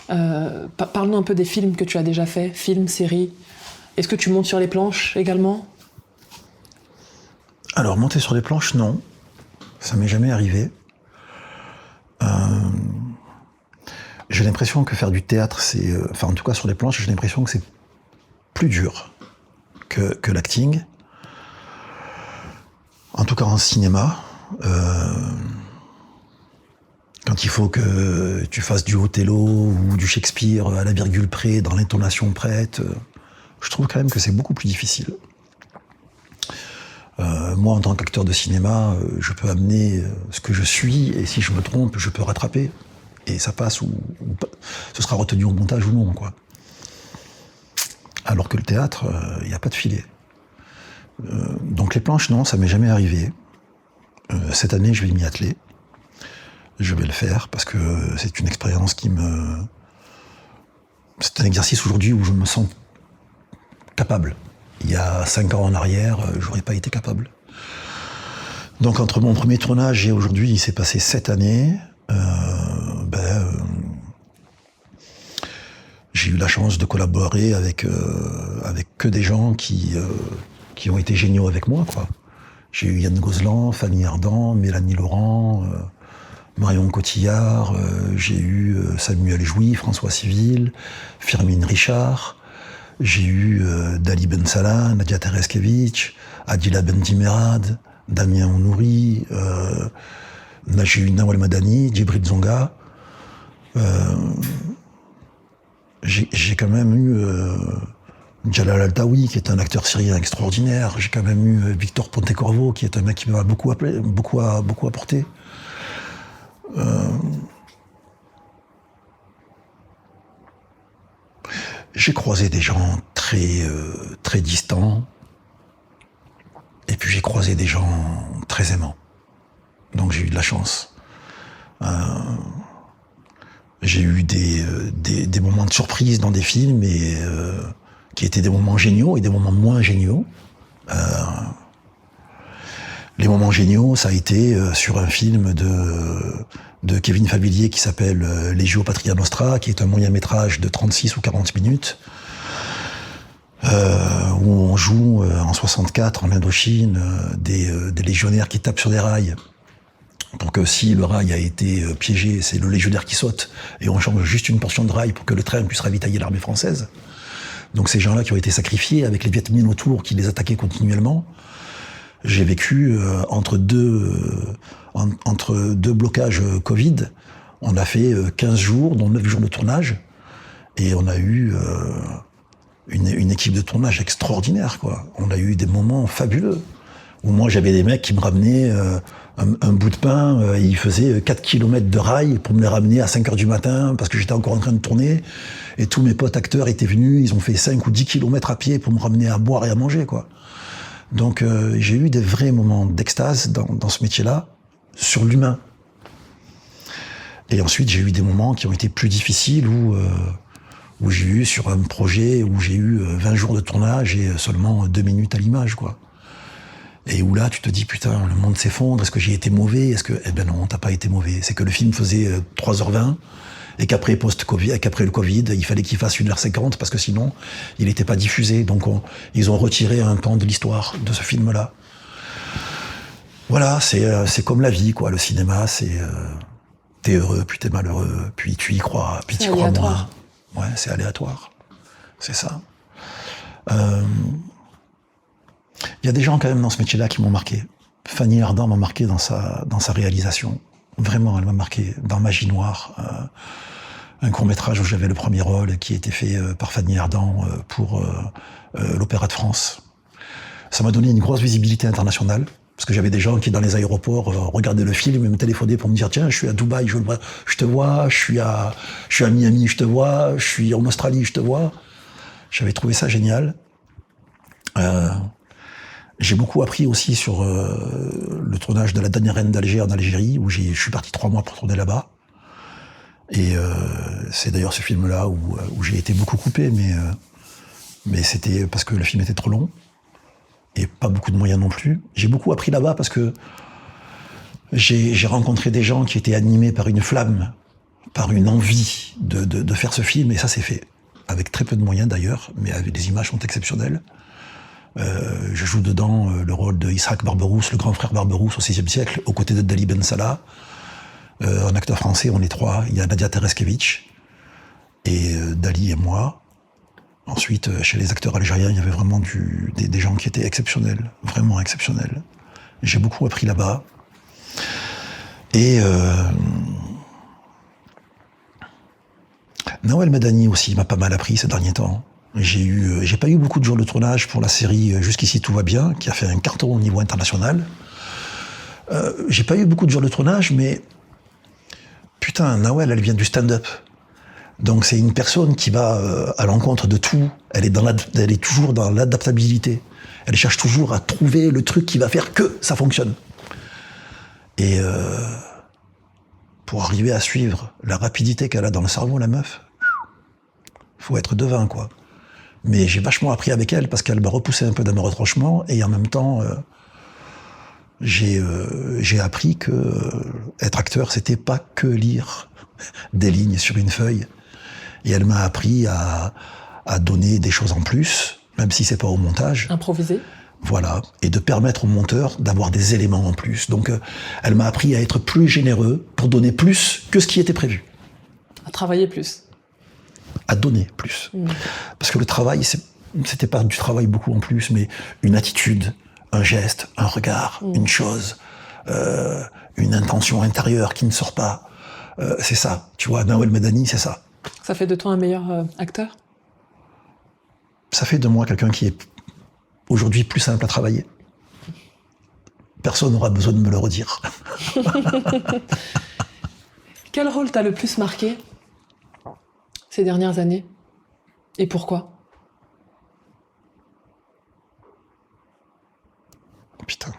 Parle-nous un peu des films que tu as déjà faits, films, séries. Est-ce que tu montes sur les planches également? Alors, monter sur les planches, non. Ça m'est jamais arrivé. J'ai l'impression que faire du théâtre, c'est... Enfin, en tout cas, sur les planches, j'ai l'impression que c'est plus dur que l'acting. En tout cas, en cinéma. Quand il faut que tu fasses du Othello ou du Shakespeare à la virgule près, dans l'intonation prête, je trouve quand même que c'est beaucoup plus difficile. Moi, en tant qu'acteur de cinéma, je peux amener ce que je suis, et si je me trompe, je peux rattraper. Et ça passe ou ce sera retenu au montage ou non, quoi. Alors que le théâtre, il n'y a pas de filet. Donc les planches, non, ça m'est jamais arrivé. Cette année, je vais m'y atteler. Je vais le faire parce que c'est une expérience qui me... C'est un exercice aujourd'hui où je me sens capable. Il y a 5 ans en arrière, j'aurais pas été capable. Donc entre mon premier tournage et aujourd'hui, il s'est passé 7 années. J'ai eu la chance de collaborer avec que des gens qui ont été géniaux avec moi, quoi. J'ai eu Yann Gozlan, Fanny Ardant, Mélanie Laurent, Marion Cotillard, j'ai eu Samuel Jouy, François Civil, Firmin Richard, j'ai eu Dali Ben Salah, Nadia Tereskevich, Adila Bendimerad, Damien Onouri, j'ai eu Nawal Madani, Djibril Zonga. J'ai quand même eu Jalal Altaoui, qui est un acteur syrien extraordinaire. J'ai quand même eu Victor Pontecorvo, qui est un mec qui m'a beaucoup apporté. J'ai croisé des gens très distants, et puis j'ai croisé des gens très aimants. Donc j'ai eu de la chance. J'ai eu des moments de surprise dans des films et qui étaient des moments géniaux et des moments moins géniaux. Les moments géniaux, ça a été sur un film de Kevin Favillier qui s'appelle Legio Patria Nostra, qui est un moyen-métrage de 36 ou 40 minutes, où on joue en 64 en Indochine des légionnaires qui tapent sur des rails pour que si le rail a été piégé, c'est le légionnaire qui saute et on change juste une portion de rail pour que le train puisse ravitailler l'armée française. Donc ces gens-là qui ont été sacrifiés avec les Viet Minh autour qui les attaquaient continuellement. J'ai vécu entre deux blocages Covid. On a fait 15 jours, dont 9 jours de tournage. Et on a eu une équipe de tournage extraordinaire, quoi. On a eu des moments fabuleux. Où moi, j'avais des mecs qui me ramenaient un bout de pain. Ils faisaient 4 km de rail pour me les ramener à 5 heures du matin parce que j'étais encore en train de tourner. Et tous mes potes acteurs étaient venus. Ils ont fait 5 ou 10 km à pied pour me ramener à boire et à manger, quoi. Donc j'ai eu des vrais moments d'extase dans ce métier-là, sur l'humain. Et ensuite j'ai eu des moments qui ont été plus difficiles où j'ai eu sur un projet où j'ai eu 20 jours de tournage et seulement 2 minutes à l'image, quoi. Et où là tu te dis putain, le monde s'effondre, est-ce que j'ai été mauvais? Eh ben non, t'as pas été mauvais. C'est que le film faisait 3h20 et qu'après le Covid, il fallait qu'il fasse 1h50 parce que sinon, il n'était pas diffusé. Donc ils ont retiré un pan de l'histoire de ce film-là. Voilà, c'est comme la vie, quoi. Le cinéma, c'est t'es heureux, puis t'es malheureux, puis tu y crois, puis tu y crois moins. Ouais, c'est aléatoire. C'est ça. Il y a des gens quand même dans ce métier-là qui m'ont marqué. Fanny Ardant m'a marqué dans sa réalisation. Vraiment, elle m'a marqué dans Magie Noire, un court-métrage où j'avais le premier rôle qui a été fait par Fanny Ardant pour l'Opéra de France. Ça m'a donné une grosse visibilité internationale. Parce que j'avais des gens qui, dans les aéroports, regardaient le film et me téléphonaient pour me dire « Tiens, je suis à Dubaï, je te vois, je suis à Miami, je te vois, je suis en Australie, je te vois. » J'avais trouvé ça génial. J'ai beaucoup appris aussi sur le tournage de La Dernière Reine d'Alger en Algérie, où je suis parti 3 mois pour tourner là-bas. Et c'est d'ailleurs ce film-là où j'ai été beaucoup coupé, mais c'était parce que le film était trop long et pas beaucoup de moyens non plus. J'ai beaucoup appris là-bas parce que j'ai rencontré des gens qui étaient animés par une flamme, par une envie de faire ce film, et ça s'est fait avec très peu de moyens d'ailleurs, mais les images sont exceptionnelles. Je joue dedans le rôle de Isaac Barberousse, le grand frère Barberousse au VIe siècle, aux côtés de Dali Ben Salah. En acteur français, on est 3. Il y a Nadia Tereskevich et Dali et moi. Ensuite, chez les acteurs algériens, il y avait vraiment des gens qui étaient exceptionnels, vraiment exceptionnels. J'ai beaucoup appris là-bas. Et Nawel Madani aussi m'a pas mal appris ces derniers temps. J'ai pas eu beaucoup de jours de tournage pour la série Jusqu'ici tout va bien, qui a fait un carton au niveau international. J'ai pas eu beaucoup de jours de tournage, mais putain, Nawel, elle vient du stand-up. Donc c'est une personne qui va à l'encontre de tout. Elle est toujours dans l'adaptabilité. Elle cherche toujours à trouver le truc qui va faire que ça fonctionne. Et pour arriver à suivre la rapidité qu'elle a dans le cerveau, la meuf, faut être devin, quoi. Mais j'ai vachement appris avec elle parce qu'elle m'a repoussé un peu dans mes retranchements, et en même temps, j'ai appris que être acteur, c'était pas que lire des lignes sur une feuille. Et elle m'a appris à donner des choses en plus, même si c'est pas au montage. Improviser. Voilà, et de permettre au monteur d'avoir des éléments en plus. Donc, elle m'a appris à être plus généreux pour donner plus que ce qui était prévu. À travailler plus. À donner plus. Parce que le travail, c'était pas du travail beaucoup en plus, mais une attitude, un geste, un regard, une chose, une intention intérieure qui ne sort pas. C'est ça. Tu vois, Nawel Madani, c'est ça. Ça fait de toi un meilleur acteur ? Ça fait de moi quelqu'un qui est aujourd'hui plus simple à travailler. Personne n'aura besoin de me le redire. Quel rôle t'a le plus marqué ces dernières années ? Et pourquoi ? Putain.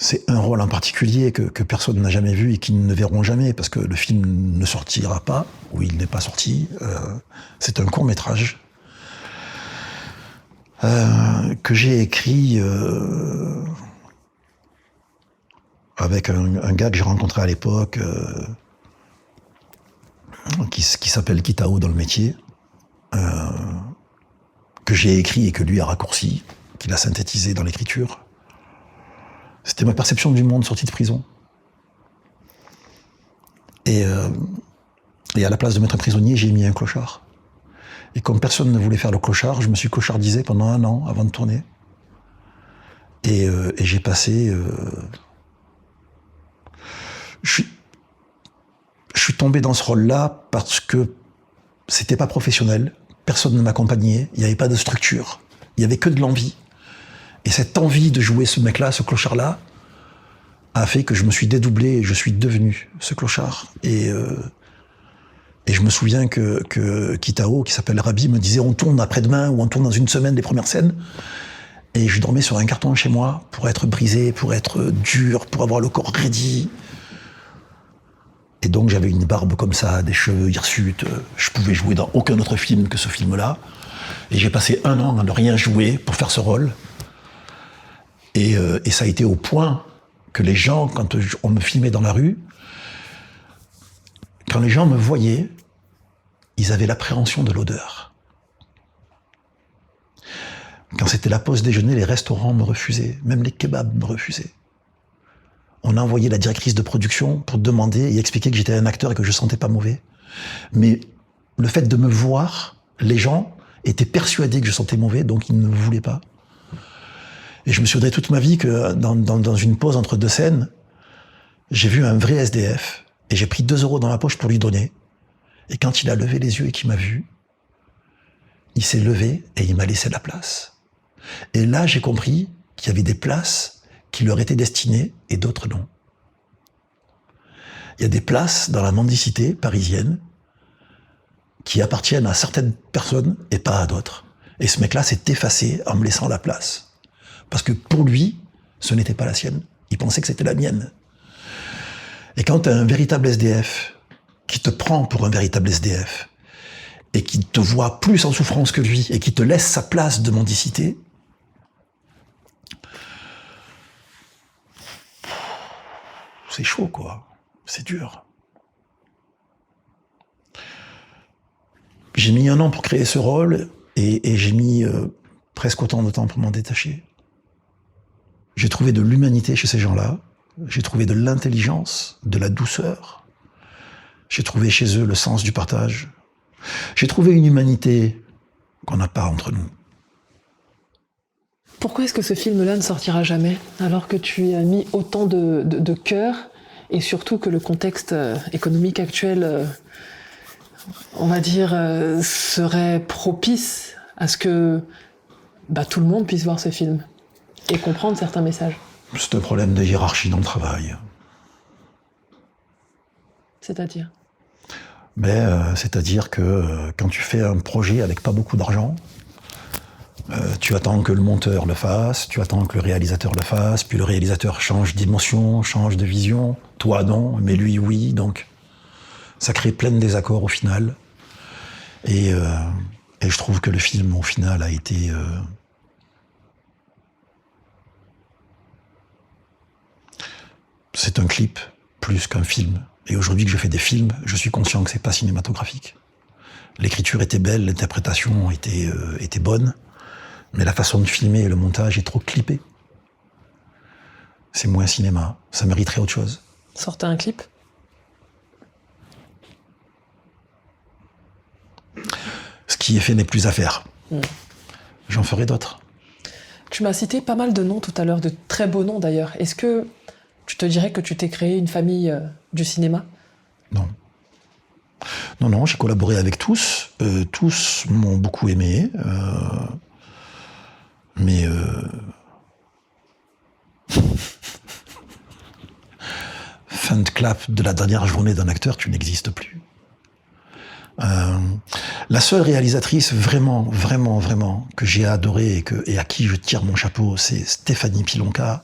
C'est un rôle en particulier que personne n'a jamais vu et qu'ils ne verront jamais, parce que le film ne sortira pas, ou il n'est pas sorti. C'est un court-métrage que j'ai écrit avec un gars que j'ai rencontré à l'époque, qui s'appelle Kitao dans le métier, que j'ai écrit et que lui a raccourci, qu'il a synthétisé dans l'écriture. C'était ma perception du monde sorti de prison. Et à la place de mettre un prisonnier, j'ai mis un clochard. Et comme personne ne voulait faire le clochard, je me suis clochardisé pendant 1 an avant de tourner. Et j'ai passé... Je suis tombé dans ce rôle-là parce que c'était pas professionnel, personne ne m'accompagnait, il n'y avait pas de structure, il n'y avait que de l'envie. Et cette envie de jouer ce mec-là, ce clochard-là, a fait que je me suis dédoublé et je suis devenu ce clochard. Et je me souviens que Kitao, qui s'appelle Rabi, me disait on tourne après-demain ou on tourne dans 1 semaine les premières scènes. Et je dormais sur un carton chez moi pour être brisé, pour être dur, pour avoir le corps raidi. Et donc j'avais une barbe comme ça, des cheveux hirsutes. Je pouvais jouer dans aucun autre film que ce film-là. Et j'ai passé 1 an à ne rien jouer pour faire ce rôle. Et ça a été au point que les gens, quand on me filmait dans la rue, quand les gens me voyaient, ils avaient l'appréhension de l'odeur. Quand c'était la pause déjeuner, les restaurants me refusaient, même les kebabs me refusaient. On a envoyé la directrice de production pour demander et expliquer que j'étais un acteur et que je sentais pas mauvais. Mais le fait de me voir, les gens étaient persuadés que je sentais mauvais, donc ils ne me voulaient pas. Et je me suis dit toute ma vie que dans une pause entre 2 scènes, j'ai vu un vrai SDF et j'ai pris 2 € dans ma poche pour lui donner. Et quand il a levé les yeux et qu'il m'a vu, il s'est levé et il m'a laissé la place. Et là, j'ai compris qu'il y avait des places qui leur étaient destinées et d'autres non. Il y a des places dans la mendicité parisienne qui appartiennent à certaines personnes et pas à d'autres. Et ce mec-là s'est effacé en me laissant la place. Parce que pour lui, ce n'était pas la sienne. Il pensait que c'était la mienne. Et quand tu as un véritable SDF qui te prend pour un véritable SDF et qui te voit plus en souffrance que lui et qui te laisse sa place de mendicité, c'est chaud, quoi. C'est dur. J'ai mis 1 an pour créer ce rôle et j'ai mis presque autant de temps pour m'en détacher. J'ai trouvé de l'humanité chez ces gens-là. J'ai trouvé de l'intelligence, de la douceur. J'ai trouvé chez eux le sens du partage. J'ai trouvé une humanité qu'on n'a pas entre nous. Pourquoi est-ce que ce film-là ne sortira jamais, alors que tu y as mis autant de cœur, et surtout que le contexte économique actuel, on va dire, serait propice à ce que tout le monde puisse voir ce film et comprendre certains messages? C'est un problème de hiérarchie dans le travail. C'est-à-dire? C'est-à-dire que quand tu fais un projet avec pas beaucoup d'argent, tu attends que le monteur le fasse, tu attends que le réalisateur le fasse, puis le réalisateur change d'émotion, change de vision. Toi non, mais lui oui, donc ça crée plein de désaccords au final. Et je trouve que le film au final a été... C'est un clip plus qu'un film. Et aujourd'hui que je fais des films, je suis conscient que c'est pas cinématographique. L'écriture était belle, l'interprétation était bonne, mais la façon de filmer et le montage est trop clippé. C'est moins cinéma, ça mériterait autre chose. Sortez un clip? Ce qui est fait n'est plus à faire. J'en ferai d'autres. Tu m'as cité pas mal de noms tout à l'heure, de très beaux noms d'ailleurs. Est-ce que tu te dirais que tu t'es créé une famille du cinéma? Non. Non, j'ai collaboré avec tous. Tous m'ont beaucoup aimé. Mais... fin de clap de la dernière journée d'un acteur, tu n'existes plus. La seule réalisatrice vraiment que j'ai adorée et à qui je tire mon chapeau, c'est Stéphanie Pilonka.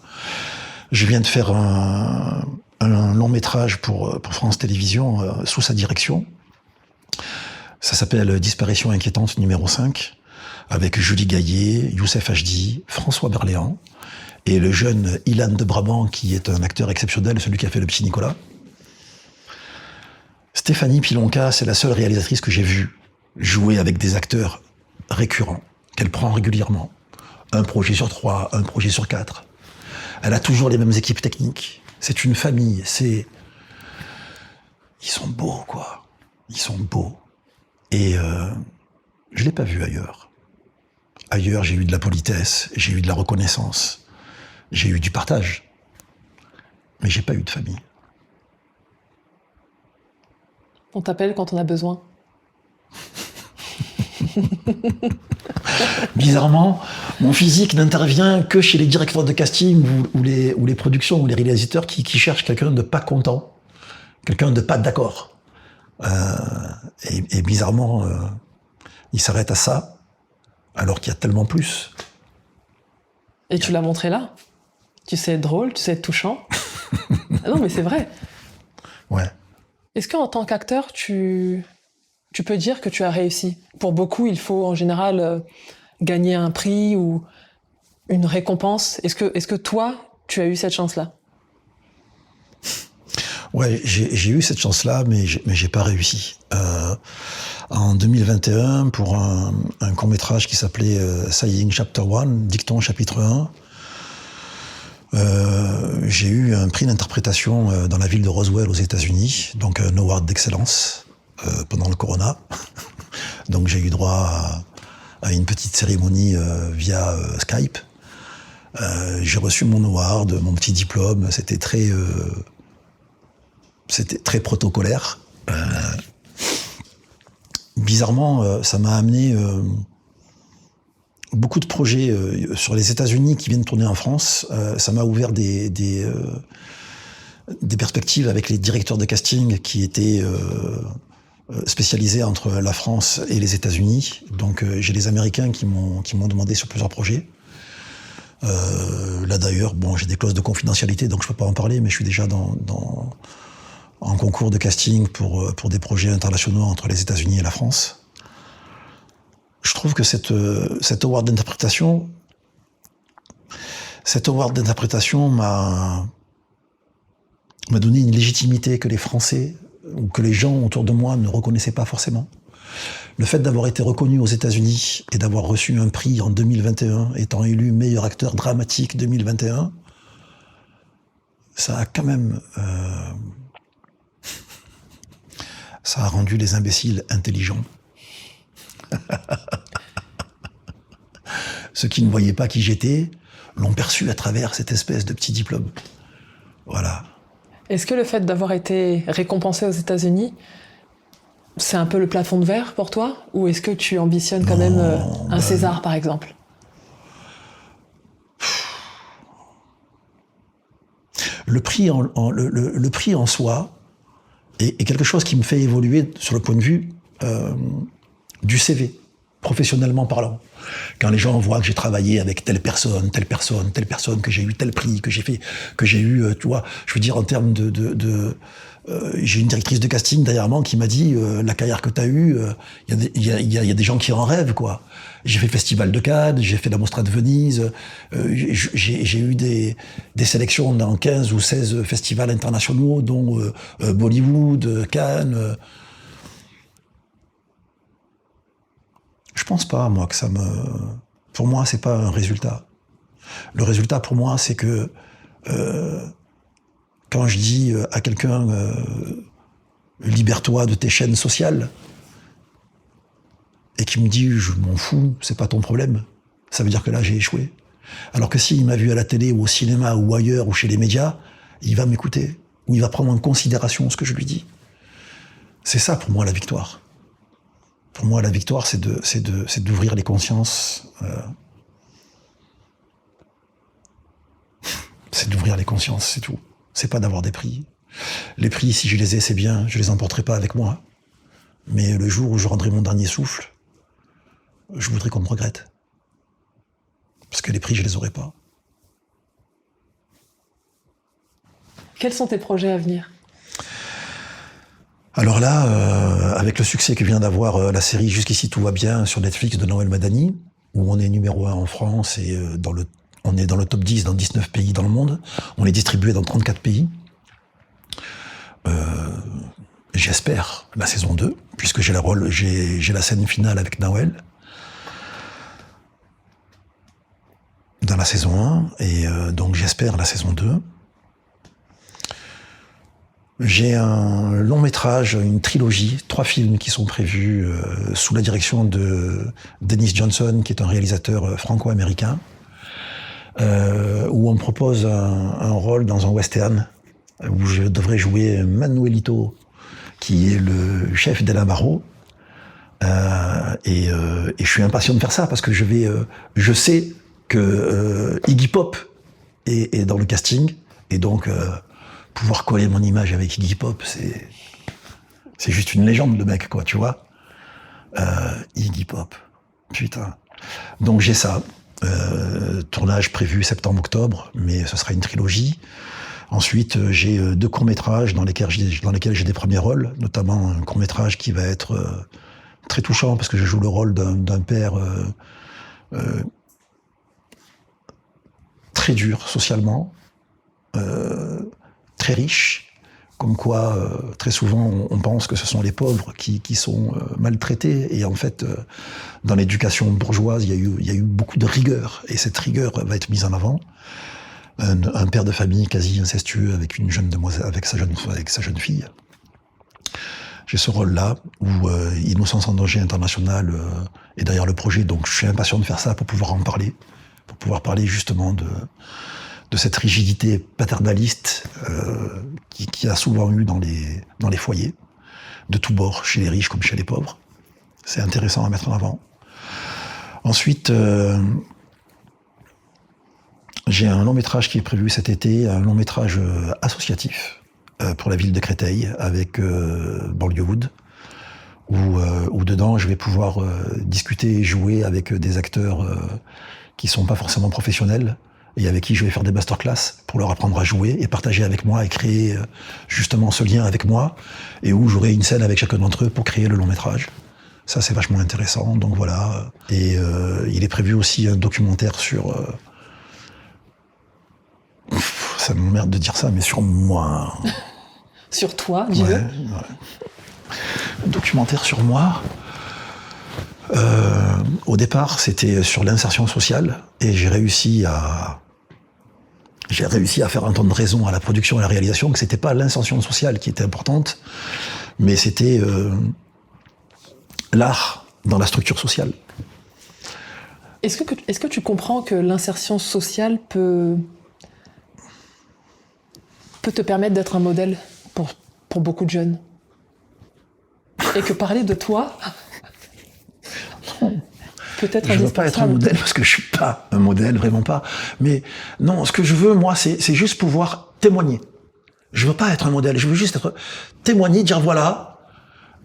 Je viens de faire un long métrage pour France Télévisions sous sa direction. Ça s'appelle Disparition inquiétante numéro 5, avec Julie Gaillet, Youssef Hachdi, François Berléand, et le jeune Ilan de Brabant, qui est un acteur exceptionnel, celui qui a fait le Petit Nicolas. Stéphanie Pilonka, c'est la seule réalisatrice que j'ai vue jouer avec des acteurs récurrents, qu'elle prend régulièrement. 1 projet sur 3, 1 projet sur 4. Elle a toujours les mêmes équipes techniques. C'est une famille, Ils sont beaux, quoi. Ils sont beaux. Et je l'ai pas vu ailleurs. Ailleurs, j'ai eu de la politesse, j'ai eu de la reconnaissance, j'ai eu du partage. Mais j'ai pas eu de famille. On t'appelle quand on a besoin. Bizarrement, mon physique n'intervient que chez les directeurs de casting ou les productions ou les réalisateurs qui cherchent quelqu'un de pas content, quelqu'un de pas d'accord. Et bizarrement, ils s'arrêtent à ça, alors qu'il y a tellement plus. Et tu l'as montré là? Tu sais être drôle, tu sais être touchant. Ah non, mais c'est vrai. Ouais. Est-ce qu'en tant qu'acteur, tu peux dire que tu as réussi? Pour beaucoup, il faut en général gagner un prix ou une récompense. Est-ce que toi, tu as eu cette chance-là? Ouais, j'ai eu cette chance-là, mais j'ai pas réussi. En 2021, pour un court-métrage qui s'appelait Saying Chapter 1, Dicton chapitre 1, j'ai eu un prix d'interprétation dans la ville de Roswell aux États-Unis, donc un award d'excellence pendant le Corona. Donc j'ai eu droit à une petite cérémonie via Skype. J'ai reçu mon award, mon petit diplôme. C'était très protocolaire. bizarrement, ça m'a amené beaucoup de projets sur les États-Unis qui viennent tourner en France. Ça m'a ouvert des perspectives avec les directeurs de casting qui étaient spécialisés entre la France et les États-Unis. Donc j'ai les Américains qui m'ont demandé sur plusieurs projets. Là d'ailleurs, bon, j'ai des clauses de confidentialité, donc je peux pas en parler, mais je suis déjà en concours de casting pour des projets internationaux entre les États-Unis et la France. Je trouve que cet award d'interprétation m'a donné une légitimité que les Français ou que les gens autour de moi ne reconnaissaient pas forcément. Le fait d'avoir été reconnu aux États-Unis et d'avoir reçu un prix en 2021, étant élu meilleur acteur dramatique 2021, ça a quand même... ça a rendu les imbéciles intelligents. Ceux qui ne voyaient pas qui j'étais l'ont perçu à travers cette espèce de petit diplôme. Voilà. Est-ce que le fait d'avoir été récompensé aux États-Unis, c'est un peu le plafond de verre pour toi? Ou est-ce que tu ambitionnes quand même un César, par exemple? Le prix en soi est quelque chose qui me fait évoluer sur le point de vue du CV, professionnellement parlant. Quand les gens voient que j'ai travaillé avec telle personne, que j'ai eu tel prix, que j'ai eu, tu vois, je veux dire en termes j'ai une directrice de casting derrière moi qui m'a dit la carrière que t'as eue, il y a des gens qui en rêvent, quoi. J'ai fait le Festival de Cannes, j'ai fait la Mostra de Venise, j'ai eu des sélections dans 15 ou 16 festivals internationaux, dont Bollywood, Cannes. Je pense pas, moi, que pour moi, c'est pas un résultat. Le résultat, pour moi, c'est que quand je dis à quelqu'un libère-toi de tes chaînes sociales, et qu'il me dit je m'en fous, c'est pas ton problème, ça veut dire que là j'ai échoué. Alors que s'il m'a vu à la télé ou au cinéma ou ailleurs ou chez les médias, il va m'écouter, ou il va prendre en considération ce que je lui dis. C'est ça pour moi la victoire. Pour moi la victoire c'est d'ouvrir les consciences. C'est d'ouvrir les consciences, c'est tout. C'est pas d'avoir des prix. Les prix, si je les ai, c'est bien, je les emporterai pas avec moi. Mais le jour où je rendrai mon dernier souffle, je voudrais qu'on me regrette. Parce que les prix, je les aurai pas. Quels sont tes projets à venir? Alors là, avec le succès que vient d'avoir la série Jusqu'ici tout va bien sur Netflix de Noël Madani, où on est numéro 1 en France et on est dans le top 10 dans 19 pays dans le monde, on est distribué dans 34 pays. J'espère la saison 2, puisque j'ai la scène finale avec Noël dans la saison 1, et donc j'espère la saison 2. J'ai un long métrage, une trilogie, 3 films qui sont prévus sous la direction de Dennis Johnson, qui est un réalisateur franco-américain, où on me propose un rôle dans un western, où je devrais jouer Manuelito, qui est le chef d'El-Amaro. Et je suis impatient de faire ça, parce que je sais que Iggy Pop est dans le casting, et donc pouvoir coller mon image avec Iggy Pop, c'est juste une légende, le mec, quoi, tu vois. Iggy Pop, putain. Donc j'ai ça. Tournage prévu septembre-octobre, mais ce sera une trilogie. Ensuite, j'ai 2 courts-métrages dans lesquels j'ai des premiers rôles, notamment un court-métrage qui va être très touchant, parce que je joue le rôle d'un père très dur socialement, très riche, comme quoi très souvent on pense que ce sont les pauvres qui sont maltraités, et en fait dans l'éducation bourgeoise il y a eu beaucoup de rigueur, et cette rigueur va être mise en avant. Un père de famille quasi incestueux avec une jeune demoiselle, avec sa jeune fille. J'ai ce rôle-là où Innocence en danger international est derrière le projet, donc je suis impatient de faire ça pour pouvoir en parler, pour pouvoir parler justement de cette rigidité paternaliste qui a souvent eu dans les foyers, de tous bords, chez les riches comme chez les pauvres. C'est intéressant à mettre en avant. Ensuite, j'ai un long métrage qui est prévu cet été, un long métrage associatif pour la ville de Créteil avec Bollywood, où dedans je vais pouvoir discuter et jouer avec des acteurs qui sont pas forcément professionnels et avec qui je vais faire des masterclass pour leur apprendre à jouer et partager avec moi et créer justement ce lien avec moi, et où j'aurai une scène avec chacun d'entre eux pour créer le long métrage. Ça, c'est vachement intéressant, donc voilà. Et il est prévu aussi un documentaire sur... ça m'emmerde de dire ça, mais sur moi. Sur toi, dis-le. Ouais. Un documentaire sur moi. Au départ, c'était sur l'insertion sociale, et j'ai réussi à faire entendre raison à la production et à la réalisation que c'était pas l'insertion sociale qui était importante, mais c'était l'art dans la structure sociale. Est-ce que tu comprends que l'insertion sociale peut te permettre d'être un modèle pour beaucoup de jeunes? Et que parler de toi peut-être je veux pas être un modèle parce que je suis pas un modèle, vraiment pas. Mais non, ce que je veux, moi, c'est juste pouvoir témoigner. Je veux pas être un modèle, je veux juste témoigner, dire voilà,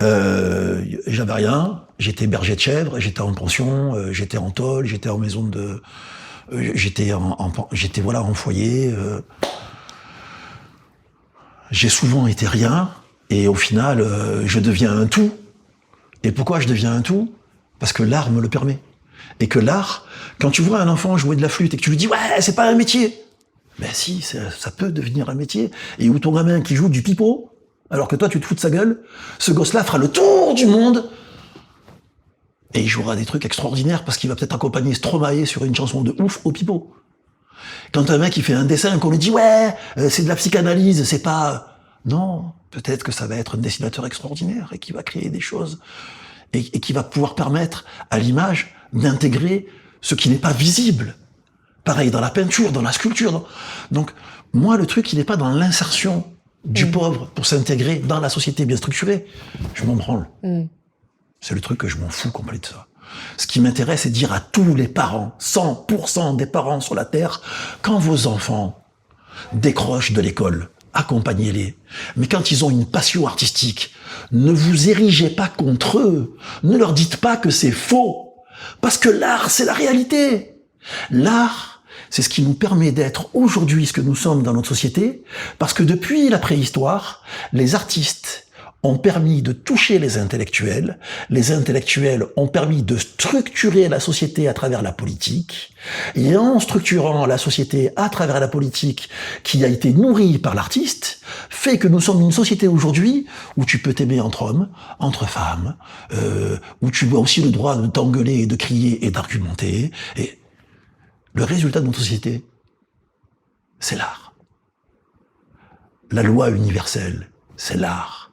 j'avais rien, j'étais berger de chèvre, j'étais en pension, j'étais en tôle, j'étais en maison de... j'étais voilà, en foyer. J'ai souvent été rien, et au final, je deviens un tout. Et pourquoi je deviens un tout? Parce que l'art me le permet. Et que l'art, quand tu vois un enfant jouer de la flûte et que tu lui dis « Ouais, c'est pas un métier !» Ben si, ça peut devenir un métier. Et où ton gamin qui joue du pipeau, alors que toi tu te fous de sa gueule, ce gosse-là fera le tour du monde et il jouera des trucs extraordinaires parce qu'il va peut-être accompagner Stromae sur une chanson de ouf au pipeau. Quand un mec il fait un dessin qu'on lui dit « Ouais, c'est de la psychanalyse, c'est pas... » Non, peut-être que ça va être un dessinateur extraordinaire et qui va créer des choses et qui va pouvoir permettre à l'image d'intégrer ce qui n'est pas visible. Pareil dans la peinture, dans la sculpture. Donc, moi, le truc, il n'est pas dans l'insertion du pauvre pour s'intégrer dans la société bien structurée. Je m'en branle. C'est le truc que je m'en fous complet de ça. Ce qui m'intéresse, c'est de dire à tous les parents, 100% des parents sur la Terre, quand vos enfants décrochent de l'école, accompagnez-les. Mais quand ils ont une passion artistique, ne vous érigez pas contre eux. Ne leur dites pas que c'est faux. Parce que l'art, c'est la réalité. L'art, c'est ce qui nous permet d'être aujourd'hui ce que nous sommes dans notre société, parce que depuis la préhistoire, les artistes ont permis de toucher les intellectuels ont permis de structurer la société à travers la politique, et en structurant la société à travers la politique qui a été nourrie par l'artiste, fait que nous sommes une société aujourd'hui où tu peux t'aimer entre hommes, entre femmes, où tu as aussi le droit de t'engueuler et de crier et d'argumenter, et le résultat de notre société, c'est l'art. La loi universelle, c'est l'art.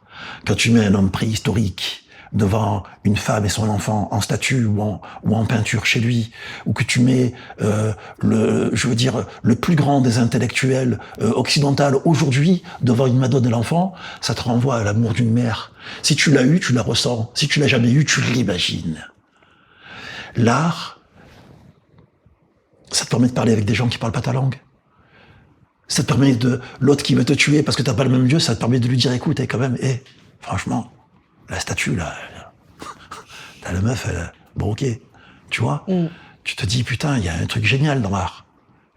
Quand tu mets un homme préhistorique devant une femme et son enfant en statue ou en peinture chez lui, ou que tu mets le plus grand des intellectuels occidentaux aujourd'hui devant une Madone et l'enfant, ça te renvoie à l'amour d'une mère. Si tu l'as eu, tu la ressens. Si tu l'as jamais eu, tu l'imagines. L'art, ça te permet de parler avec des gens qui parlent pas ta langue. Ça te permet l'autre qui veut te tuer parce que t'as pas le même Dieu, ça te permet de lui dire, écoute, quand même, franchement, la statue, là, t'as la meuf, elle, bon, ok, tu vois, tu te dis, putain, il y a un truc génial dans l'art.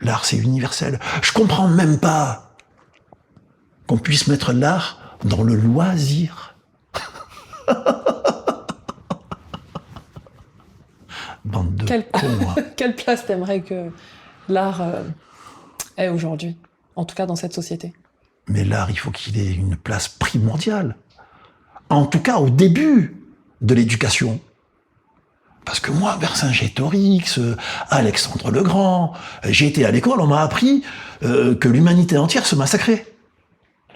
L'art, c'est universel. Je comprends même pas qu'on puisse mettre l'art dans le loisir. Bande de cons. Quelle place t'aimerais que l'art ait aujourd'hui, en tout cas dans cette société? Mais l'art, il faut qu'il ait une place primordiale. En tout cas, au début de l'éducation. Parce que moi, Vercingétorix, Alexandre le Grand, j'ai été à l'école, on m'a appris que l'humanité entière se massacrait.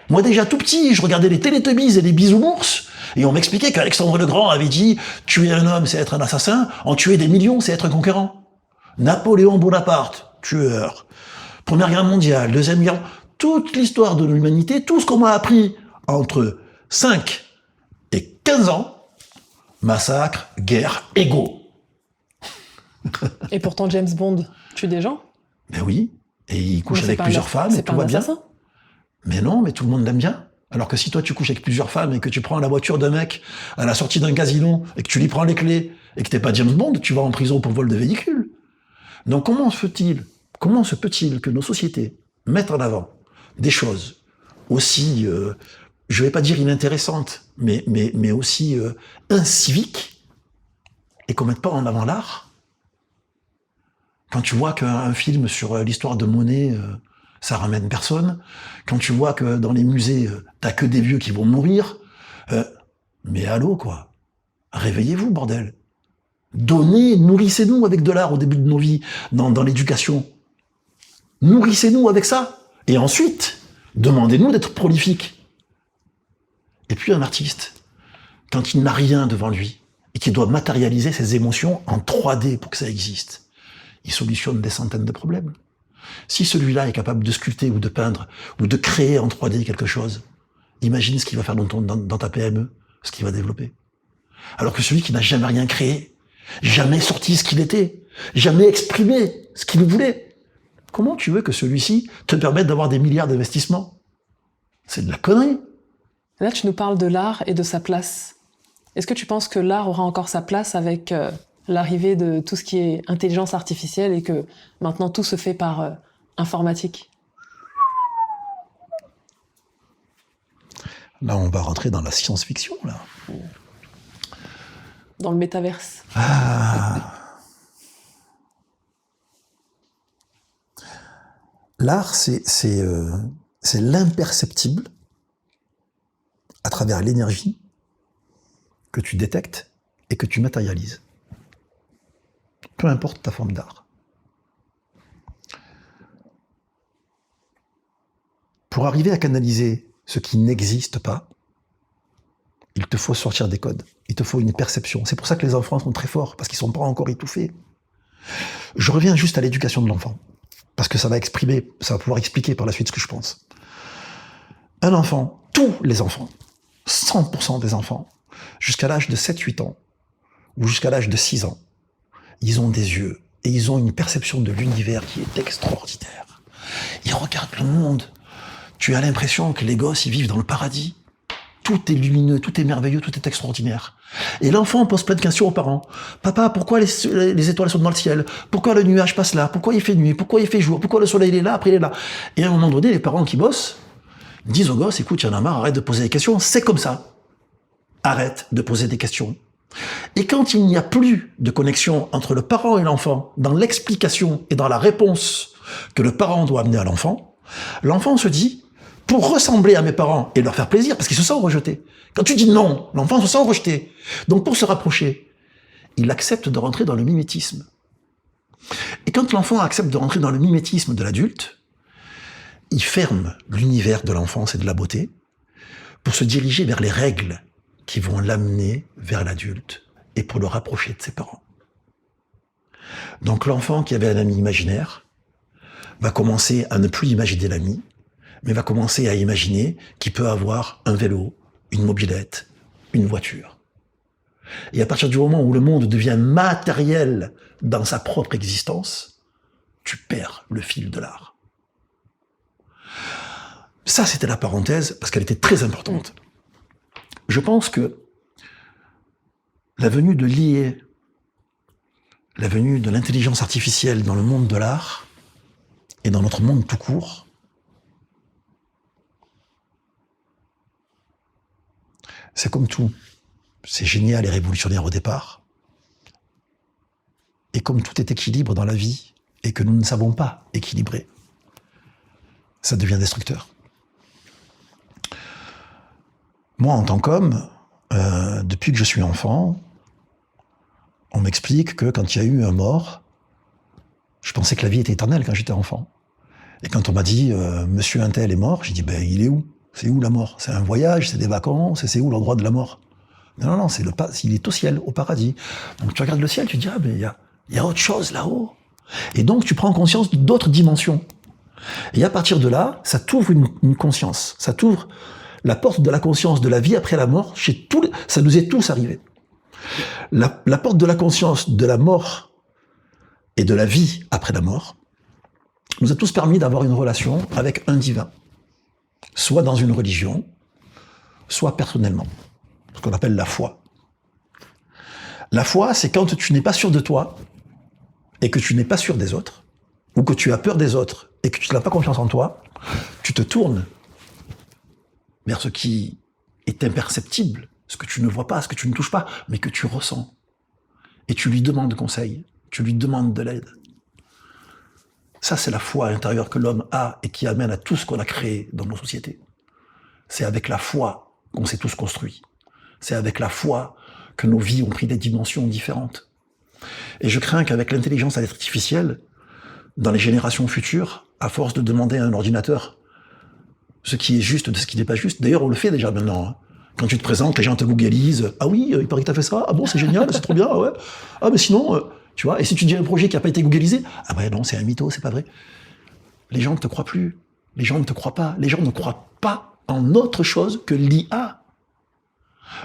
Moi, déjà tout petit, je regardais les Télétubbies et les Bisounours, et on m'expliquait qu'Alexandre le Grand avait dit « Tuer un homme, c'est être un assassin, en tuer des millions, c'est être un conquérant. » Napoléon Bonaparte, tueur. Première Guerre mondiale, Deuxième Guerre... Toute l'histoire de l'humanité, tout ce qu'on m'a appris entre 5 et 15 ans, massacre, guerre, égo. Et pourtant, James Bond tue des gens? Ben oui, et il couche avec plusieurs femmes, et tout va bien. Mais non, mais tout le monde l'aime bien. Alors que si toi tu couches avec plusieurs femmes et que tu prends la voiture d'un mec à la sortie d'un casino et que tu lui prends les clés et que t'es pas James Bond, tu vas en prison pour vol de véhicule. Donc comment se peut-il que nos sociétés mettent en avant des choses aussi, je vais pas dire inintéressantes, mais aussi inciviques, et qu'on mette pas en avant l'art? Quand tu vois qu'un film sur l'histoire de Monet, ça ramène personne. Quand tu vois que dans les musées, t'as que des vieux qui vont mourir. Mais allô, quoi. Réveillez-vous, bordel. Nourrissez-nous avec de l'art au début de nos vies, dans l'éducation. Nourrissez-nous avec ça. Et ensuite, demandez-nous d'être prolifiques. Et puis un artiste, quand il n'a rien devant lui, et qu'il doit matérialiser ses émotions en 3D pour que ça existe, il solutionne des centaines de problèmes. Si celui-là est capable de sculpter ou de peindre ou de créer en 3D quelque chose, imagine ce qu'il va faire dans ta PME, ce qu'il va développer. Alors que celui qui n'a jamais rien créé, jamais sorti ce qu'il était, jamais exprimé ce qu'il voulait, comment tu veux que celui-ci te permette d'avoir des milliards d'investissements? C'est de la connerie. Là, tu nous parles de l'art et de sa place. Est-ce que tu penses que l'art aura encore sa place avec l'arrivée de tout ce qui est intelligence artificielle et que maintenant tout se fait par informatique? Là, on va rentrer dans la science-fiction, là. Dans le métaverse. L'art, c'est l'imperceptible à travers l'énergie que tu détectes et que tu matérialises. Peu importe ta forme d'art. Pour arriver à canaliser ce qui n'existe pas, il te faut sortir des codes. Il te faut une perception. C'est pour ça que les enfants sont très forts, parce qu'ils ne sont pas encore étouffés. Je reviens juste à l'éducation de l'enfant, parce que ça va pouvoir expliquer par la suite ce que je pense. Un enfant, tous les enfants, 100% des enfants, jusqu'à l'âge de 7-8 ans, ou jusqu'à l'âge de 6 ans, ils ont des yeux, et ils ont une perception de l'univers qui est extraordinaire. Ils regardent le monde. Tu as l'impression que les gosses, ils vivent dans le paradis. Tout est lumineux, tout est merveilleux, tout est extraordinaire. Et l'enfant pose plein de questions aux parents. Papa, pourquoi les étoiles sont dans le ciel? Pourquoi le nuage passe là? Pourquoi il fait nuit? Pourquoi il fait jour? Pourquoi le soleil est là, après il est là? Et à un moment donné, les parents qui bossent disent aux gosses, écoute, il y en a marre, arrête de poser des questions, c'est comme ça. Arrête de poser des questions. Et quand il n'y a plus de connexion entre le parent et l'enfant, dans l'explication et dans la réponse que le parent doit amener à l'enfant, l'enfant se dit, pour ressembler à mes parents et leur faire plaisir, parce qu'ils se sentent rejetés. Quand tu dis non, l'enfant se sent rejeté. Donc pour se rapprocher, il accepte de rentrer dans le mimétisme. Et quand l'enfant accepte de rentrer dans le mimétisme de l'adulte, il ferme l'univers de l'enfance et de la beauté pour se diriger vers les règles qui vont l'amener vers l'adulte et pour le rapprocher de ses parents. Donc l'enfant qui avait un ami imaginaire va commencer à ne plus imaginer l'ami, mais va commencer à imaginer qu'il peut avoir un vélo, une mobilette, une voiture. Et à partir du moment où le monde devient matériel dans sa propre existence, tu perds le fil de l'art. Ça, c'était la parenthèse, parce qu'elle était très importante. Je pense que la venue de l'IA, la venue de l'intelligence artificielle dans le monde de l'art, et dans notre monde tout court, c'est comme tout. C'est génial et révolutionnaire au départ. Et comme tout est équilibre dans la vie, et que nous ne savons pas équilibrer, ça devient destructeur. Moi, en tant qu'homme, depuis que je suis enfant, on m'explique que quand il y a eu un mort, je pensais que la vie était éternelle quand j'étais enfant. Et quand on m'a dit « Monsieur Untel est mort », j'ai dit « Ben, il est où ? C'est où la mort? C'est un voyage, c'est des vacances, c'est où l'endroit de la mort? » Non, non, il est au ciel, au paradis. Donc tu regardes le ciel, tu te dis « Ah, mais il y a autre chose là-haut. » Et donc tu prends conscience d'autres dimensions. Et à partir de là, ça t'ouvre une conscience. Ça t'ouvre la porte de la conscience de la vie après la mort. Ça nous est tous arrivé. La porte de la conscience de la mort et de la vie après la mort nous a tous permis d'avoir une relation avec un divin, soit dans une religion, soit personnellement, ce qu'on appelle la foi. La foi, c'est quand tu n'es pas sûr de toi et que tu n'es pas sûr des autres, ou que tu as peur des autres et que tu n'as pas confiance en toi, tu te tournes vers ce qui est imperceptible, ce que tu ne vois pas, ce que tu ne touches pas, mais que tu ressens. Et tu lui demandes conseil, tu lui demandes de l'aide. Ça, c'est la foi intérieure que l'homme a et qui amène à tout ce qu'on a créé dans nos sociétés. C'est avec la foi qu'on s'est tous construits. C'est avec la foi que nos vies ont pris des dimensions différentes. Et je crains qu'avec l'intelligence artificielle, dans les générations futures, à force de demander à un ordinateur ce qui est juste de ce qui n'est pas juste, d'ailleurs on le fait déjà maintenant, hein. Quand tu te présentes, les gens te googlisent. Ah oui, il paraît que t'as fait ça. Ah bon, c'est génial, c'est trop bien, ouais. Ah mais sinon, tu vois, et si tu dis un projet qui n'a pas été googlisé, ah ben non, c'est un mytho, c'est pas vrai. Les gens ne te croient plus. Les gens ne te croient pas. Les gens ne croient pas en autre chose que l'IA.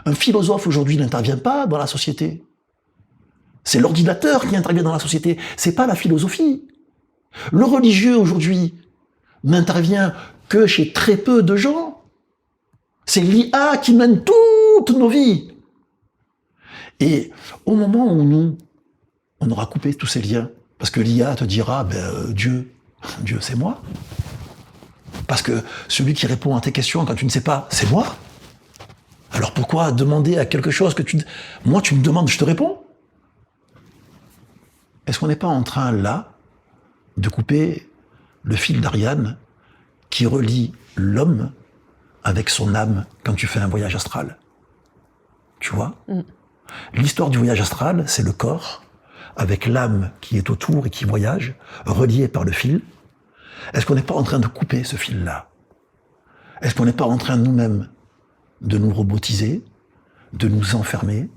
Un philosophe aujourd'hui n'intervient pas dans la société. C'est l'ordinateur qui intervient dans la société. C'est pas la philosophie. Le religieux aujourd'hui n'intervient que chez très peu de gens. C'est l'IA qui mène toutes nos vies. Et au moment où nous, on aura coupé tous ces liens, parce que l'IA te dira, Dieu c'est moi. Parce que celui qui répond à tes questions quand tu ne sais pas, c'est moi. Alors pourquoi demander à quelque chose que moi tu me demandes, je te réponds? Est-ce qu'on n'est pas en train, là, de couper le fil d'Ariane qui relie l'homme avec son âme quand tu fais un voyage astral? Tu vois? L'histoire du voyage astral, c'est le corps avec l'âme qui est autour et qui voyage, relié par le fil. Est-ce qu'on n'est pas en train de couper ce fil-là? Est-ce qu'on n'est pas en train nous-mêmes de nous robotiser, de nous enfermer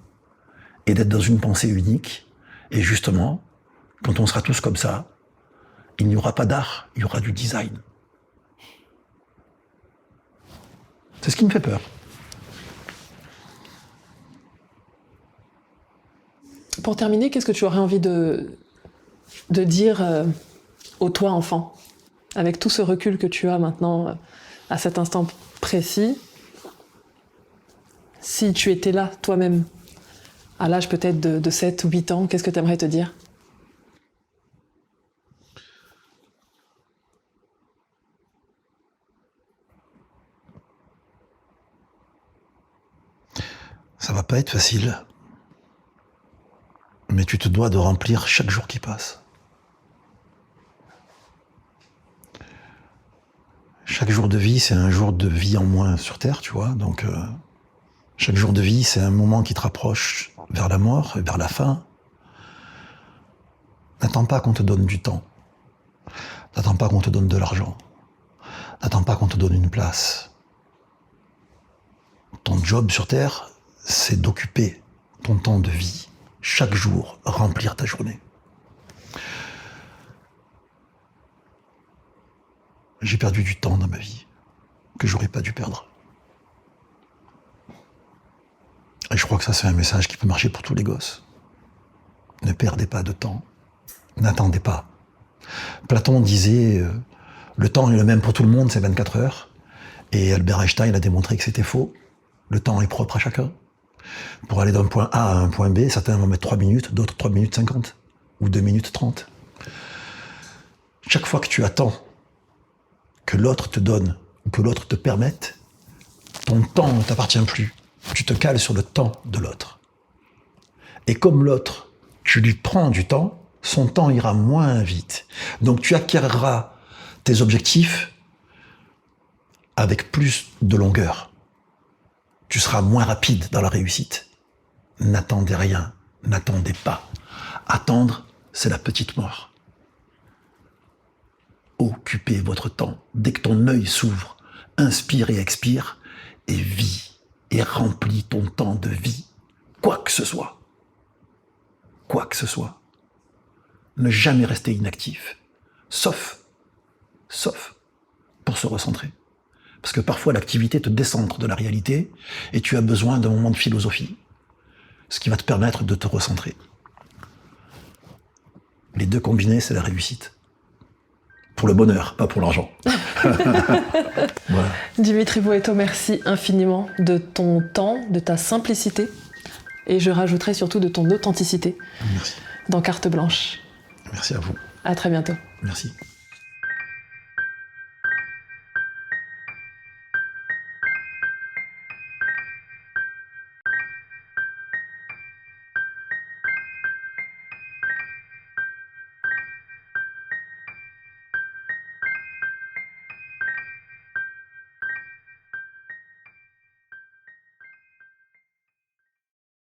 et d'être dans une pensée unique? Et justement, quand on sera tous comme ça, il n'y aura pas d'art, il y aura du design. C'est ce qui me fait peur. Pour terminer, qu'est-ce que tu aurais envie de dire au toi enfant, avec tout ce recul que tu as maintenant à cet instant précis? Si tu étais là, toi-même, à l'âge peut-être de 7 ou 8 ans, qu'est-ce que tu aimerais te dire? Ça va pas être facile, mais tu te dois de remplir chaque jour qui passe. Chaque jour de vie, c'est un jour de vie en moins sur Terre, tu vois. Donc, chaque jour de vie, c'est un moment qui te rapproche vers la mort, vers la fin. N'attends pas qu'on te donne du temps. N'attends pas qu'on te donne de l'argent. N'attends pas qu'on te donne une place. Ton job sur Terre, c'est d'occuper ton temps de vie. Chaque jour, remplir ta journée. J'ai perdu du temps dans ma vie que j'aurais pas dû perdre. Et je crois que ça, c'est un message qui peut marcher pour tous les gosses. Ne perdez pas de temps. N'attendez pas. Platon disait le temps est le même pour tout le monde, c'est 24 heures. Et Albert Einstein a démontré que c'était faux. Le temps est propre à chacun. Pour aller d'un point A à un point B, certains vont mettre 3 minutes, d'autres 3 minutes 50 ou 2 minutes 30. Chaque fois que tu attends que l'autre te donne ou que l'autre te permette, ton temps ne t'appartient plus. Tu te cales sur le temps de l'autre. Et comme l'autre, tu lui prends du temps, son temps ira moins vite. Donc tu acquériras tes objectifs avec plus de longueur. Tu seras moins rapide dans la réussite. N'attendez rien, n'attendez pas. Attendre, c'est la petite mort. Occupez votre temps. Dès que ton œil s'ouvre, inspire et expire, et vis, et remplis ton temps de vie. Quoi que ce soit. Quoi que ce soit. Ne jamais rester inactif. Sauf pour se recentrer. Parce que parfois l'activité te décentre de la réalité et tu as besoin d'un moment de philosophie. ce qui va te permettre de te recentrer. Les deux combinés, c'est la réussite. Pour le bonheur, pas pour l'argent. Voilà. Dimitri Boeto, merci infiniment de ton temps, de ta simplicité, et je rajouterai surtout de ton authenticité Merci. dans Carte Blanche. Merci à vous. À très bientôt. Merci.